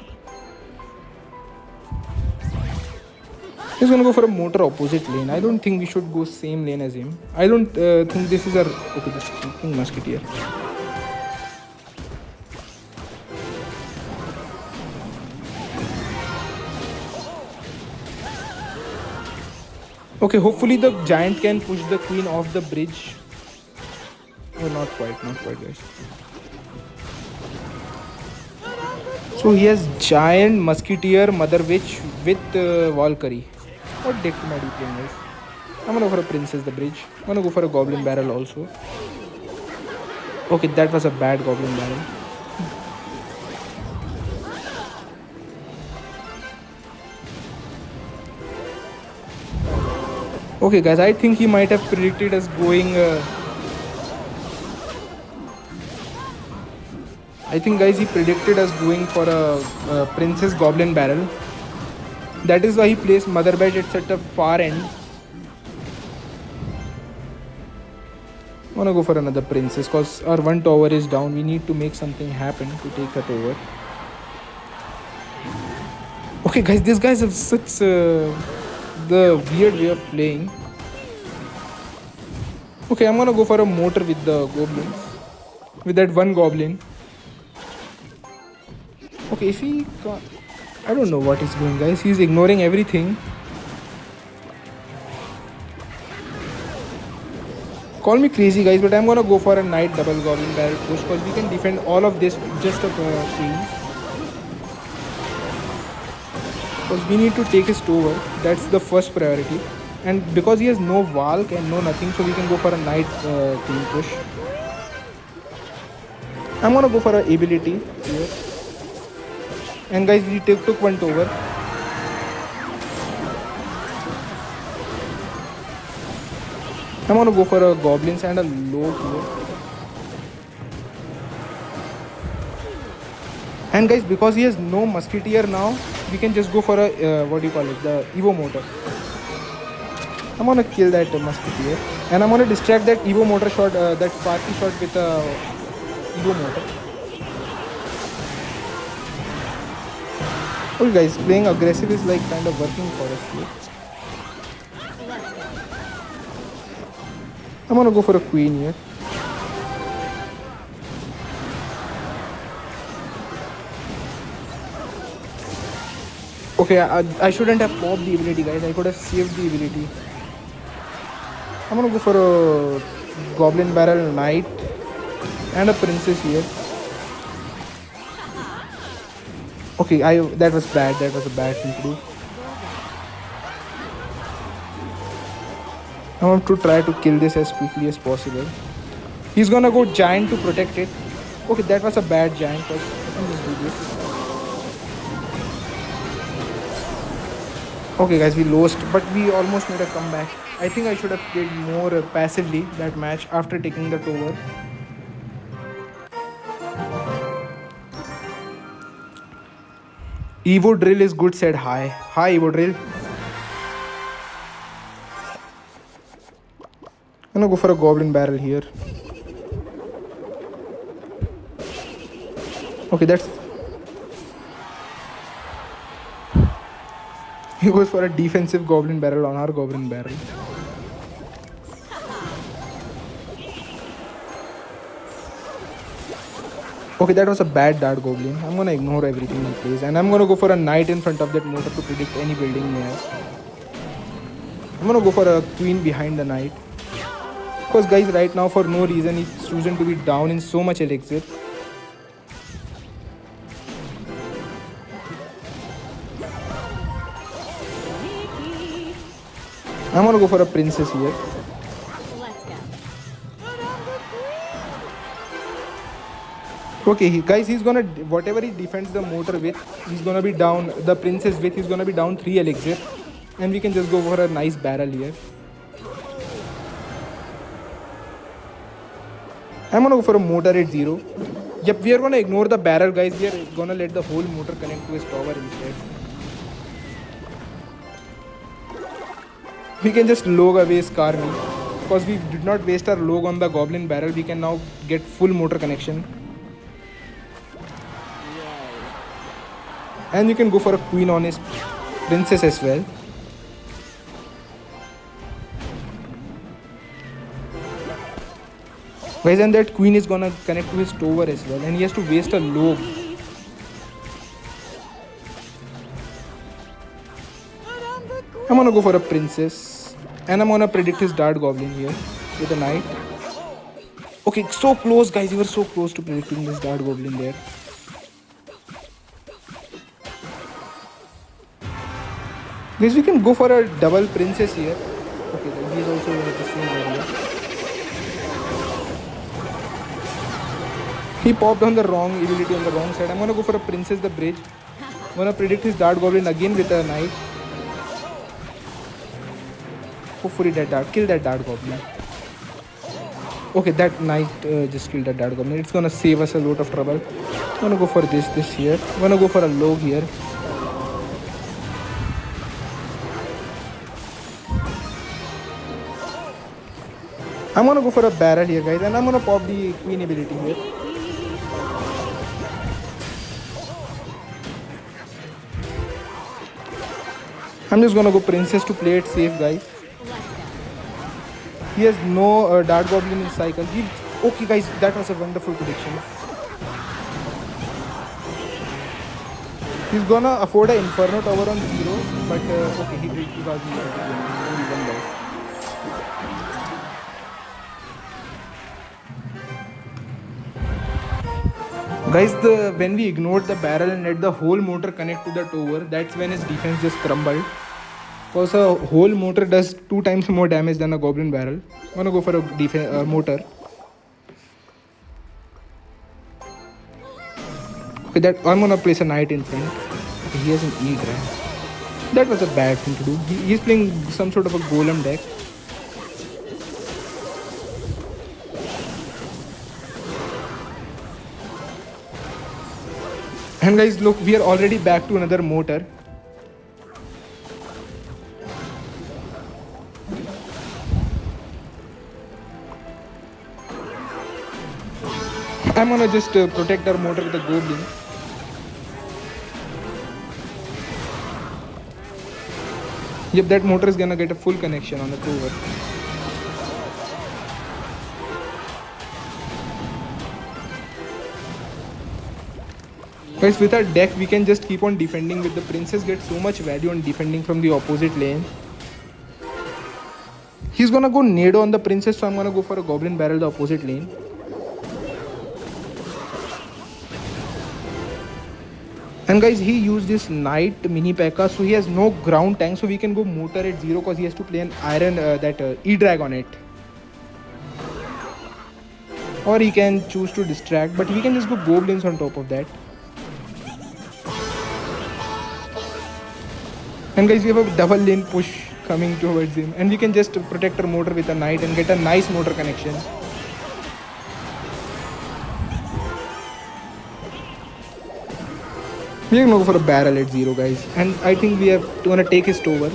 Speaker 1: He's gonna go for a motor opposite lane. I don't think we should go same lane as him. I don't think this is a... Okay, this is Musketeer. Okay, hopefully the giant can push the queen off the bridge. Oh, not quite guys. So he has giant musketeer mother witch with valkyrie. What deck am I playing, guys? I'm gonna go for a princess, the bridge. I'm gonna go for a goblin barrel also. Okay, that was a bad goblin barrel. Okay guys, I think he might have predicted us going I think guys he predicted us going for a princess goblin barrel. That is why he placed mother bed at such a far end. I'm gonna go for another princess because our one tower is down. We need to make something happen to take her over. Okay, guys, these guys have such the weird way of playing. Okay, I'm gonna go for a mortar with the goblins. With that one goblin. Okay, if he can't... I don't know what he's doing, guys. He's ignoring everything. Call me crazy, guys, but I'm gonna go for a knight double goblin barrel push because we can defend all of this with just a queen. Because we need to take his tower. That's the first priority. And because he has no valk and no nothing, so we can go for a knight queen push. I'm gonna go for an ability here. And guys, we took one tower. I'm gonna go for a goblins and a low here. And guys, because he has no musketeer now, we can just go for a what do you call it, the evo motor. I'm gonna kill that musketeer, and I'm gonna distract that evo motor shot, that sparky shot with a evo motor. Okay guys, playing aggressive is like kind of working for us here. I'm gonna go for a queen here. Okay, I shouldn't have popped the ability, guys. I could have saved the ability. I'm gonna go for a goblin barrel knight and a princess here. Okay, that was bad. That was a bad thing to do. I want to try to kill this as quickly as possible. He's gonna go giant to protect it. Okay, that was a bad giant. Let me just do this. Okay guys, we lost, but we almost made a comeback. I think I should have played more passively that match after taking the tower. Evo drill is good, said hi. Hi Evo drill. I'm gonna go for a goblin barrel here. Okay, that's... He goes for a defensive goblin barrel on our goblin barrel. Okay, that was a bad dart goblin. I'm gonna ignore everything he plays, and I'm gonna go for a knight in front of that motor to predict any building he has. I'm gonna go for a queen behind the knight. Because guys, right now for no reason he's chosen to be down in so much elixir. I'm gonna go for a princess here. Okay, guys, he's gonna, whatever he defends the motor with, he's gonna be down, the princess with, he's gonna be down 3 elixir. And we can just go for a nice barrel here. I'm gonna go for a motor at 0. Yep, we are gonna ignore the barrel, guys. We are gonna let the whole motor connect to his tower instead. We can just log away his army. Because we did not waste our log on the goblin barrel, we can now get full motor connection. And you can go for a queen on his princess as well. Guys, and that queen is gonna connect to his tower as well, and he has to waste a log. I'm gonna go for a princess, and I'm gonna predict his dart goblin here with a knight. Okay, so close, guys. You were so close to predicting this dart goblin there. Guys, we can go for a double princess here. Okay, he's also in the same area. He popped on the wrong ability on the wrong side. I'm gonna go for a princess the bridge. I'm gonna predict his dart goblin again with a knight. Hopefully that dart, kill that dart goblin. Okay, that knight just killed that dart goblin. It's gonna save us a lot of trouble. I'm gonna go for this here. I'm gonna go for a log here. I'm gonna go for a barrel here, guys, and I'm gonna pop the queen ability here. I'm just gonna go princess to play it safe, guys. He has no dart goblin in cycle. Okay, guys, that was a wonderful prediction. He's gonna afford an inferno tower on 0, but okay, he did because he only one guys. Guys, when we ignored the barrel and let the whole motor connect to the tower, that's when his defense just crumbled. Because a whole motor does 2 times more damage than a goblin barrel. I'm gonna go for a motor. Okay, I'm gonna place a knight in front. Okay, he has an E drag. That was a bad thing to do. He's playing some sort of a golem deck. And guys, look, we are already back to another motor. I'm gonna just protect our motor with a goblin. Yep, that motor is gonna get a full connection on the tower. Guys, with our deck, we can just keep on defending. With the princess, get so much value on defending from the opposite lane. He's gonna go nado on the princess, so I'm gonna go for a goblin barrel the opposite lane. And guys, he used this knight mini P.E.K.K.A, so he has no ground tank, so we can go motor at 0 because he has to play an iron E-drag on it. Or he can choose to distract, but we can just go goblins on top of that. And guys, we have a double lane push coming towards him, and we can just protect our motor with a knight and get a nice motor connection. We are gonna go for a barrel at 0, guys, and I think we are gonna take his tower.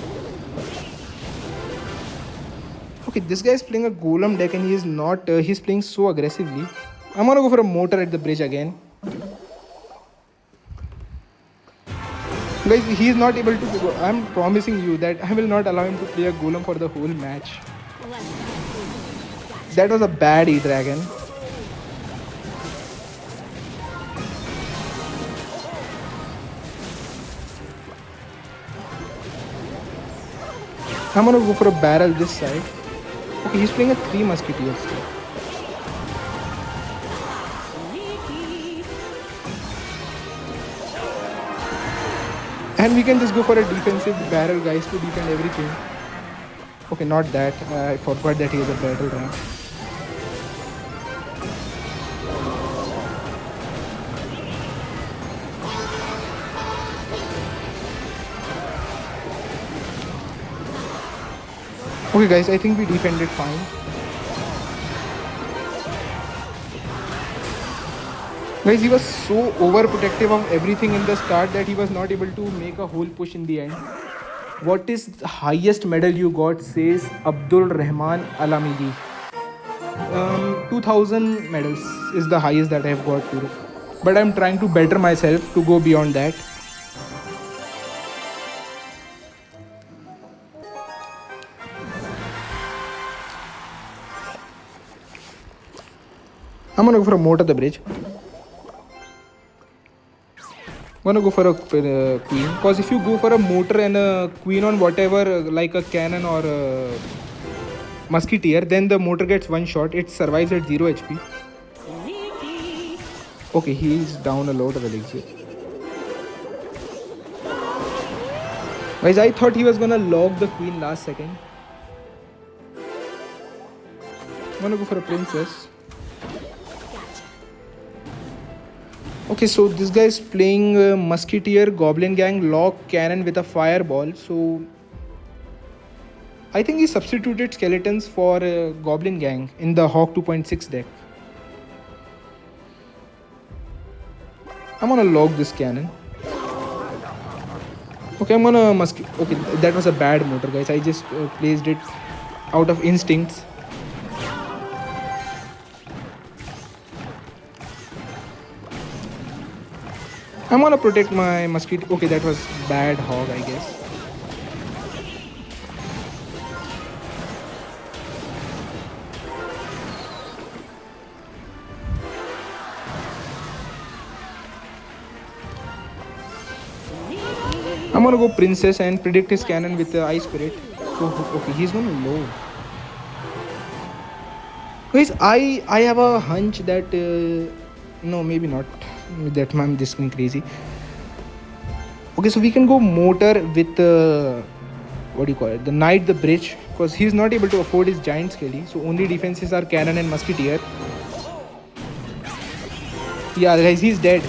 Speaker 1: Okay, this guy is playing a golem deck and he is not. He's playing so aggressively. I'm gonna go for a motor at the bridge again. Guys, he is not able to go. I'm promising you that I will not allow him to play a golem for the whole match. That was a bad E-dragon. I'm gonna go for a barrel this side. Okay, he's playing a 3 musketeers. And we can just go for a defensive barrel, guys, to defend everything. Okay, not that. I forgot that he has a battle rank. Okay guys, I think we defended fine. Guys, he was so overprotective of everything in the start that he was not able to make a whole push in the end. What is the highest medal you got, says Abdul Rahman Alamidi. 2000 medals is the highest that I have got to. But I'm trying to better myself to go beyond that. I'm gonna go for a moat at the bridge. I'm gonna go for a queen, because if you go for a motor and a queen on whatever, like a cannon or a musketeer, then the motor gets one shot. It survives at 0 HP. Okay, he's down a lot of elixir. Guys, I thought he was gonna log the queen last second. I'm gonna go for a princess. Okay, so this guy is playing Musketeer, Goblin Gang, Lock, Cannon with a Fireball. So I think he substituted Skeletons for Goblin Gang in the Hawk 2.6 deck. I'm gonna log this Cannon. Okay, I'm gonna Okay, that was a bad motor, guys. I just placed it out of instincts. I'm gonna protect my musketeer. Okay, that was bad hog, I guess. I'm gonna go princess and predict his cannon with the ice spirit. So okay, he's gonna low. Guys, I have a hunch that no, maybe not. That I'm just going crazy. Okay, so we can go motor with what do you call it? The knight, the bridge, because he's not able to afford his giant skelly. So only defenses are cannon and musketeer. Yeah, guys, he's dead.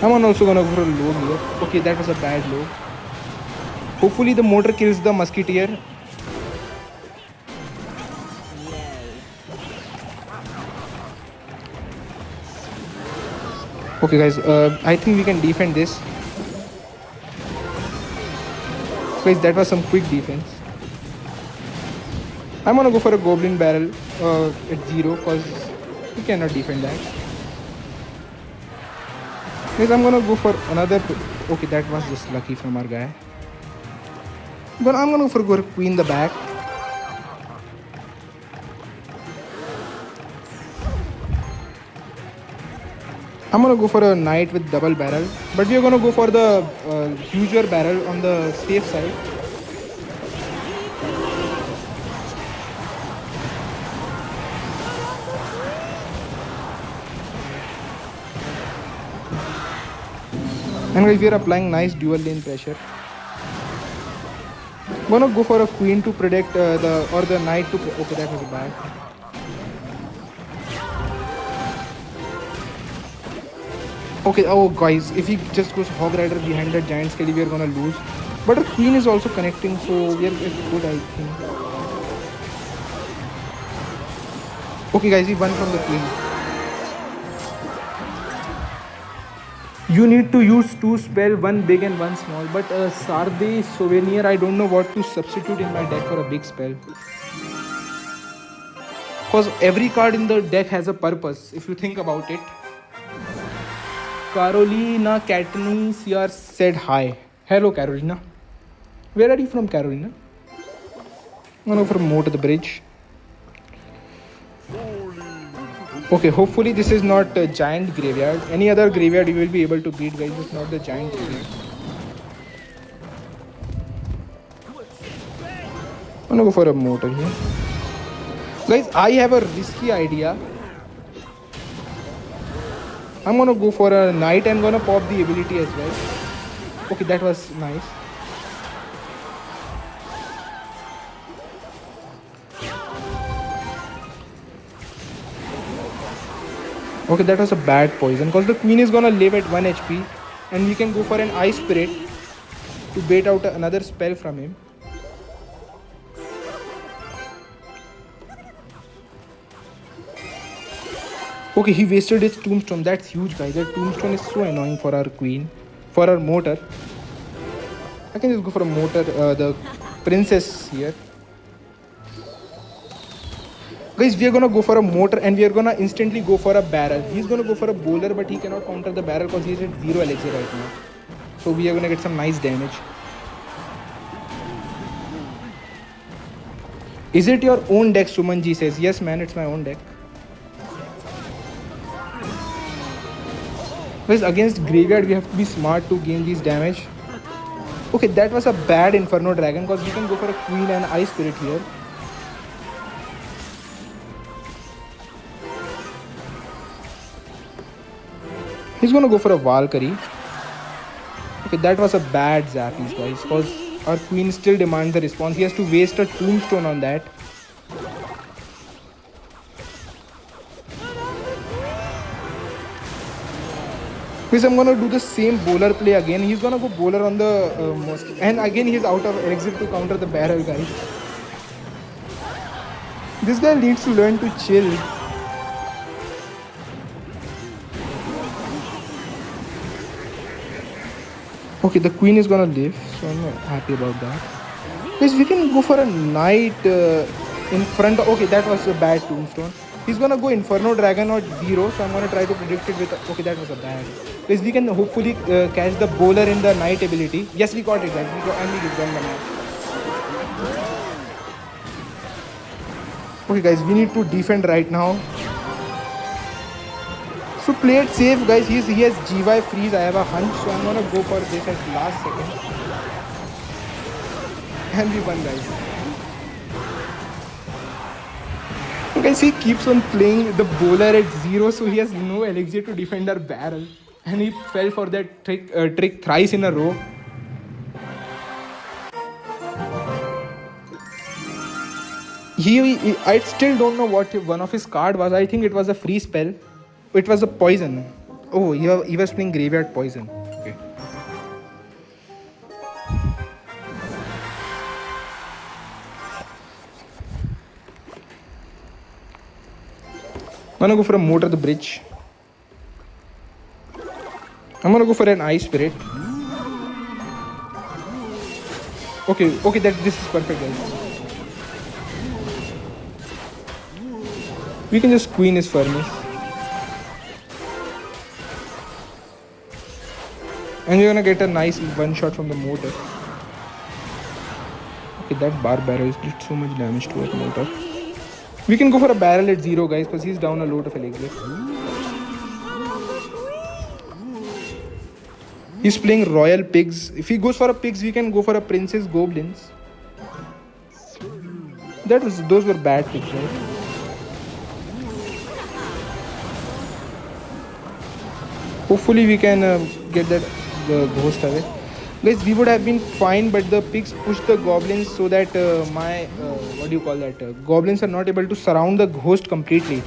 Speaker 1: I'm also gonna go for a low here. Okay, that was a bad low. Hopefully the motor kills the musketeer. Okay guys, I think we can defend this. Guys, that was some quick defense. I'm gonna go for a goblin barrel at 0 because we cannot defend that. Guys, I'm gonna go for another. Okay, that was just lucky from our guy. But I'm gonna go for queen the back. I'm gonna go for a knight with double barrel, but we are gonna go for the huger barrel on the safe side. And guys, we are applying nice dual lane pressure. I'm gonna go for a queen to protect the knight to. Okay, that was bad. Okay, oh guys, if he just goes hog rider behind that giant skelly, we are gonna lose. But our queen is also connecting, so we are good, I think. Okay guys, he won from the queen. You need to use 2 spell, 1 big and 1 small. But Sarde Souvenir, I don't know what to substitute in my deck for a big spell. Because every card in the deck has a purpose, if you think about it. Carolina Katniss CR said hi. Hello Carolina. Where are you from, Carolina? I'm gonna promote the bridge. Okay, hopefully this is not a giant graveyard. Any other graveyard you will be able to beat, guys. It's not the giant graveyard. I'm gonna go for a motor here. Guys, I have a risky idea. I'm gonna go for a knight. I'm gonna pop the ability as well. Okay, that was nice. Okay, that was a bad poison because the queen is gonna live at 1 HP and we can go for an ice spirit to bait out another spell from him. Okay, he wasted his tombstone. That's huge, guys. That tombstone is so annoying for our queen. For our motor. I can just go for a motor, the princess here. Guys, we are gonna go for a motor and we are gonna instantly go for a barrel. He's gonna go for a bowler, but he cannot counter the barrel because he's at 0 elixir right now. So we are gonna get some nice damage. Is it your own deck? Sumanji says. Yes, man, it's my own deck. Guys, against graveyard we have to be smart to gain these damage. Okay, that was a bad inferno dragon because we can go for a queen and ice spirit here. He's gonna go for a valkyrie. Okay, that was a bad zappies, guys, because our queen still demands the response. He has to waste a tombstone on that. Because I'm gonna do the same bowler play again. He's gonna go bowler on the and again he's out of elixir to counter the barrel, guys. This guy needs to learn to chill. Okay, the queen is gonna live, so I'm not happy about that. Guys, we can go for a knight in front of. Okay, that was a bad tombstone. He's gonna go Inferno Dragon or 0, so I'm gonna try to predict it with. Okay, that was a bad. Guys, we can hopefully catch the bowler in the knight ability. Yes, we got it, guys. We got, and we won the match. Okay, guys, we need to defend right now. So play it safe, guys. He has GY freeze. I have a hunch, so I'm gonna go for this at last second. And we won, guys. Guys, he keeps on playing the bowler at 0, so he has no elixir to defend our barrel. And he fell for that trick thrice in a row. I still don't know what one of his card was. I think it was a free spell. It was a poison. Oh, he was playing graveyard poison. Okay. I'm gonna go for a motor the bridge. I'm gonna go for an ice spirit. Okay, this is perfect, guys. We can just queen his furnace. And you're gonna get a nice one shot from the motor. Okay, that bar barrel did so much damage to our motor. We can go for a barrel at 0, guys, because he's down a load of elixir. He's playing royal pigs. If he goes for a pigs, we can go for a princess goblins. Those were bad picks, right? Hopefully we can get the ghost away. Guys, we would have been fine, but the pigs pushed the goblins so that goblins are not able to surround the ghost completely.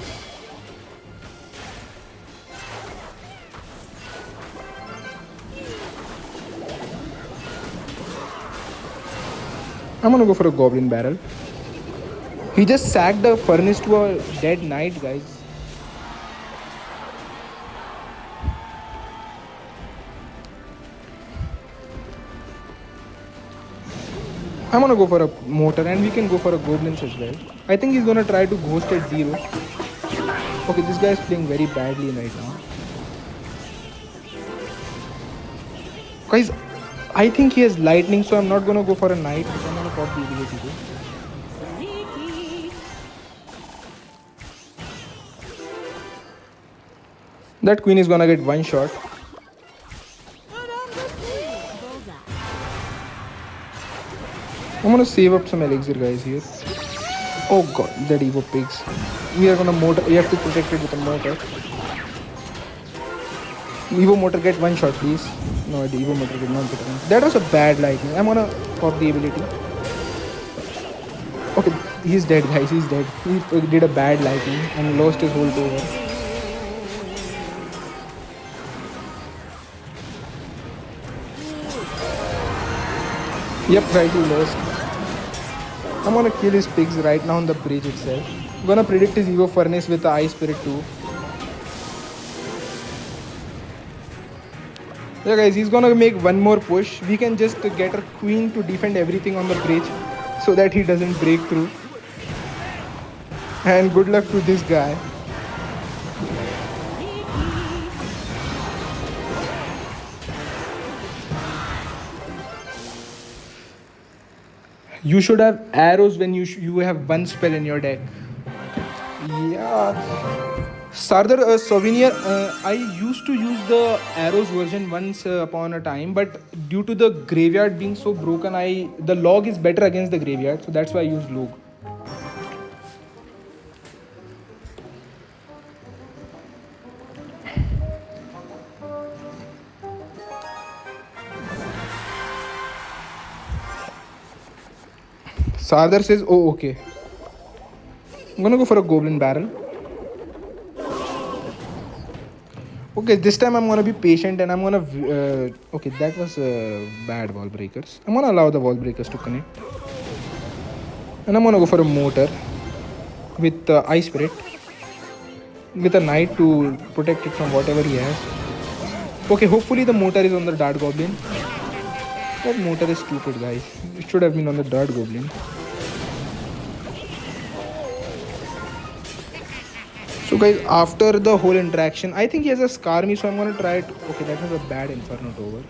Speaker 1: I'm gonna go for a goblin barrel. He just sacked the furnace to a dead knight, guys. I'm gonna go for a motor, and we can go for a goblins as well. I think he's gonna try to ghost at 0. Okay, this guy is playing very badly right now. Guys, I think he has lightning, so I'm not gonna go for a knight. I'm gonna pop the ability too. That queen is gonna get one shot. I'm gonna save up some elixir, guys, here. Oh god, that Evo pigs. We are gonna motor. We have to protect it with a motor. Evo motor, get one shot, please. No, the Evo motor did not get one. That was a bad lightning. I'm gonna pop the ability. Okay, he's dead, guys. He's dead. He did a bad lightning and lost his whole tower. Yep, right, he lost. I'm gonna kill his pigs right now on the bridge itself. I'm gonna predict his Evo furnace with the ice spirit too. Yeah, guys, he's gonna make one more push. We can just get our queen to defend everything on the bridge so that he doesn't break through. And good luck to this guy. You should have arrows when you have one spell in your deck. Yeah. Sardar, Souvenir, I used to use the arrows version once upon a time, but due to the graveyard being so broken, the log is better against the graveyard, so that's why I use log. Sardar says, oh, okay. I'm gonna go for a goblin barrel. Okay, this time I'm gonna be patient and I'm gonna... okay, that was bad wall breakers. I'm gonna allow the wall breakers to connect. And I'm gonna go for a motor with ice spirit. With a knight to protect it from whatever he has. Okay, hopefully the motor is on the dart goblin. That motor is stupid, guys. It should have been on the dart goblin. So guys, after the whole interaction, I think he has a scar me, so I'm gonna try it. Okay, that was a bad inferno tower.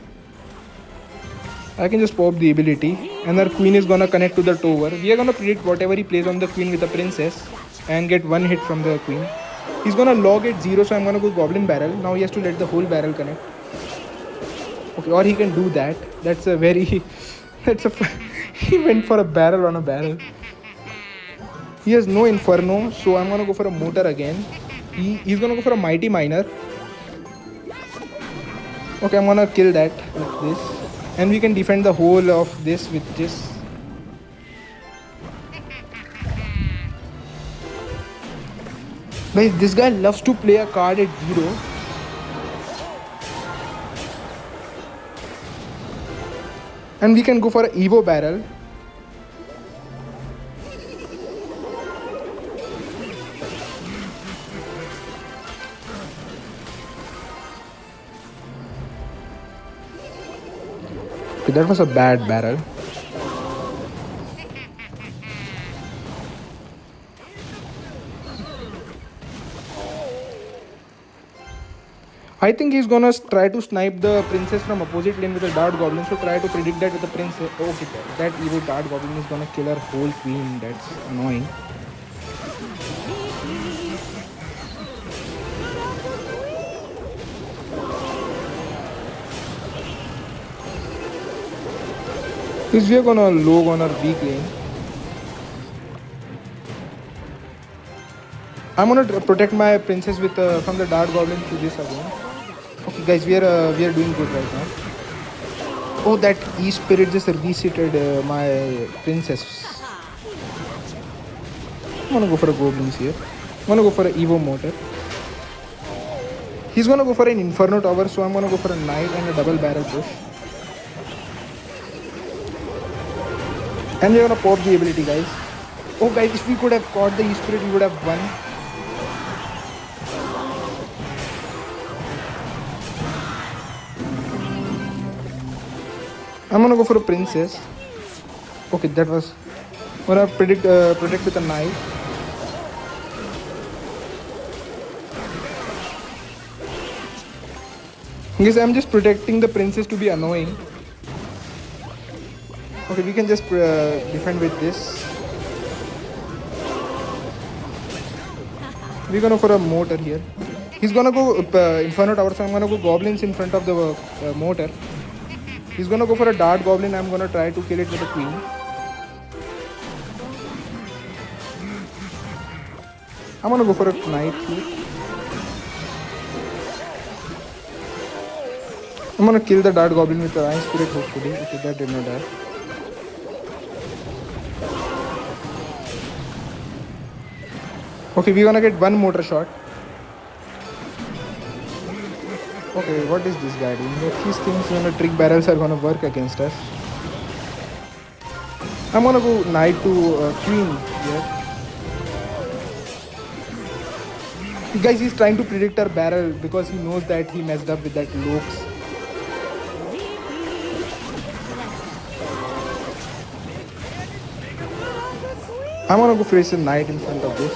Speaker 1: I can just pop the ability and our queen is gonna connect to the tower. We are gonna predict whatever he plays on the queen with the princess and get one hit from the queen. He's gonna log at 0, so I'm gonna go goblin barrel. Now he has to let the whole barrel connect. Okay, or he can do that. That's a very... that's a... he went for a barrel on a barrel. He has no inferno, so I'm gonna go for a motor again. He's gonna go for a mighty miner. Okay, I'm gonna kill that with this. And we can defend the whole of this with this. Guys, this guy loves to play a card at 0. And we can go for an Evo barrel. Okay, that was a bad barrel. I think he's gonna try to snipe the princess from opposite lane with a dart goblin. So try to predict that with the princess. Okay, that evil dart goblin is gonna kill our whole queen. That's annoying. Because we are gonna log on our weak lane. I'm gonna protect my princess with from the dart goblin to this again. Okay, guys, we are doing good right now. Oh, that E-spirit just reseated my princess. I'm gonna go for a goblins here. I'm gonna go for an Evo motor. He's gonna go for an inferno tower, so I'm gonna go for a knight and a double barrel push. And we're gonna pop the ability, guys. Oh, guys, if we could have caught the E-spirit, we would have won. I'm gonna go for a princess. Okay, that was... I'm gonna protect with a knight. Yes, I'm just protecting the princess to be annoying. Okay, we can just defend with this. We're gonna for a motor here. He's gonna go inferno tower, so I'm gonna go goblins in front of the motor. He's gonna go for a dart goblin. I'm gonna try to kill it with a queen. I'm gonna go for a knight here. I'm gonna kill the dart goblin with the iron spirit hopefully. Okay, that did not die. Okay, we're gonna get one motor shot. Okay, what is this guy doing? These things when the trick barrels are gonna work against us. I'm gonna go knight to queen here. Guys, he's trying to predict our barrel because he knows that he messed up with that Lokes. I'm gonna go face a knight in front of this.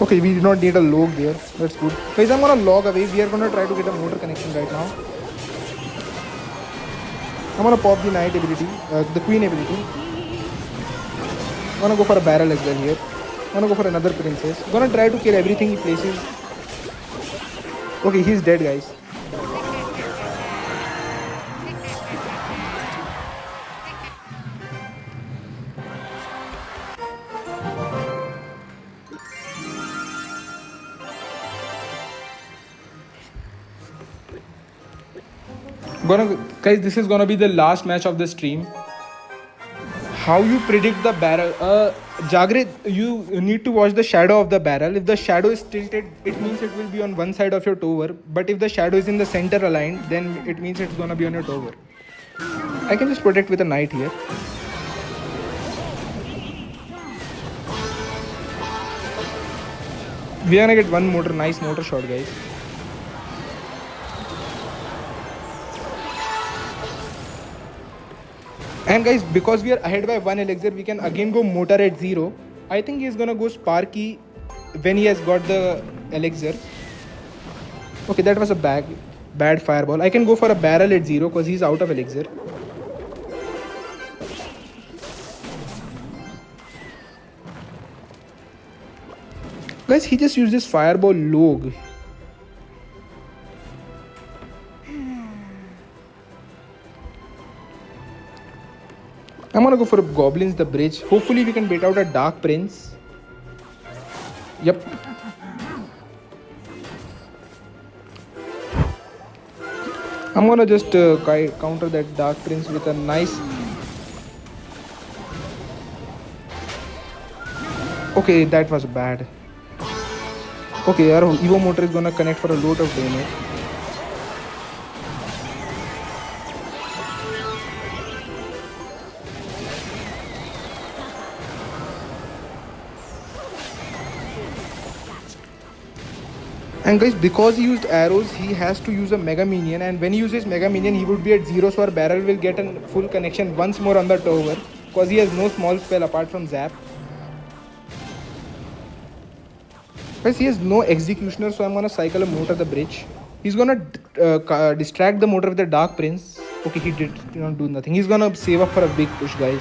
Speaker 1: Okay, we did not need a log there. That's good. Guys, I'm gonna log away. We are gonna try to get a motor connection right now. I'm gonna pop the knight ability, the queen ability. I'm gonna go for a barrel as well here. I'm gonna go for another princess. I'm gonna try to kill everything he places. Okay, he's dead, guys. Guys, this is gonna be the last match of the stream. How you predict the barrel? Jagrit, you need to watch the shadow of the barrel. If the shadow is tilted, it means it will be on one side of your tower. But if the shadow is in the center aligned, then it means it's gonna be on your tower. I can just protect with a knight here. We are gonna get one motor, nice motor shot, guys. And guys, because we are ahead by 1 elixir, we can again go motor at 0. I think he's gonna go sparky when he has got the elixir. Okay, that was a bad fireball. I can go for a barrel at 0 because he's out of elixir. Guys, he just used this fireball log. I'm gonna go for goblins the bridge. Hopefully we can bait out a dark prince. Yep. I'm gonna just counter that dark prince with a nice. Okay, that was bad. Okay, our Evo motor is gonna connect for a lot of damage. And guys, because he used arrows, he has to use a mega minion, and when he uses mega minion, he would be at 0, so our barrel will get a full connection once more on the tower, because he has no small spell apart from zap. Guys, he has no executioner, so I'm gonna cycle a motor the bridge. He's gonna distract the motor with the dark prince. Okay, he did not do nothing. He's gonna save up for a big push, guys.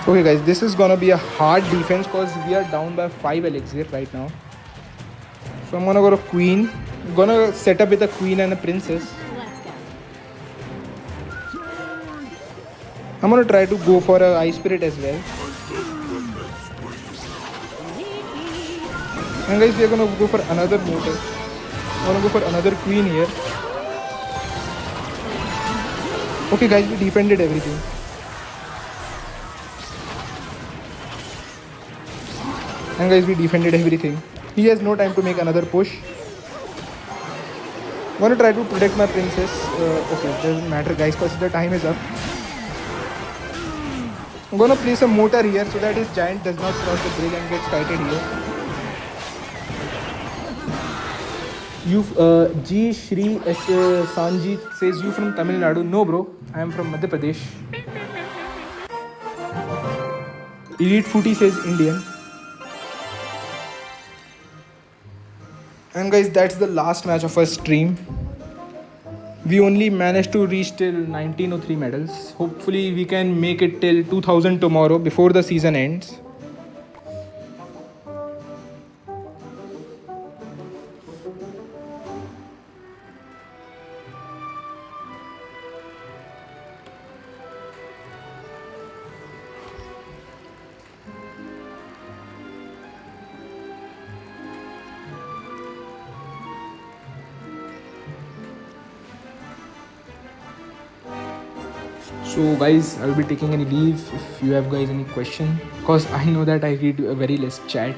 Speaker 1: Okay guys, this is gonna be a hard defense because we are down by 5 elixir right now. So I'm gonna go to queen. I'm gonna set up with a queen and a princess. I'm gonna try to go for a ice spirit as well. And guys, we are gonna go for another motor. I'm gonna go for another queen here. Okay guys, we defended everything. And guys, we defended everything. He has no time to make another push. I'm gonna try to protect my princess. Okay, it doesn't matter guys because the time is up. I'm gonna place a motor here so that his giant does not cross the bridge and gets kited here. You, G Shri S. Sanjit says you from Tamil Nadu. No bro, I am from Madhya Pradesh. Elite Footy says Indian. And guys, that's the last match of our stream. We only managed to reach till 1903 medals. Hopefully we can make it till 2000 tomorrow before the season ends. So guys, I will be taking any leave if you have guys any question, because I know that I read a very less chat.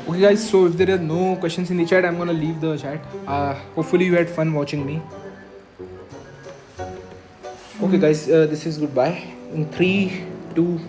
Speaker 1: Okay guys, so if there are no questions in the chat, I'm gonna leave the chat. Hopefully you had fun watching me. Okay guys, this is goodbye. In 3, 2,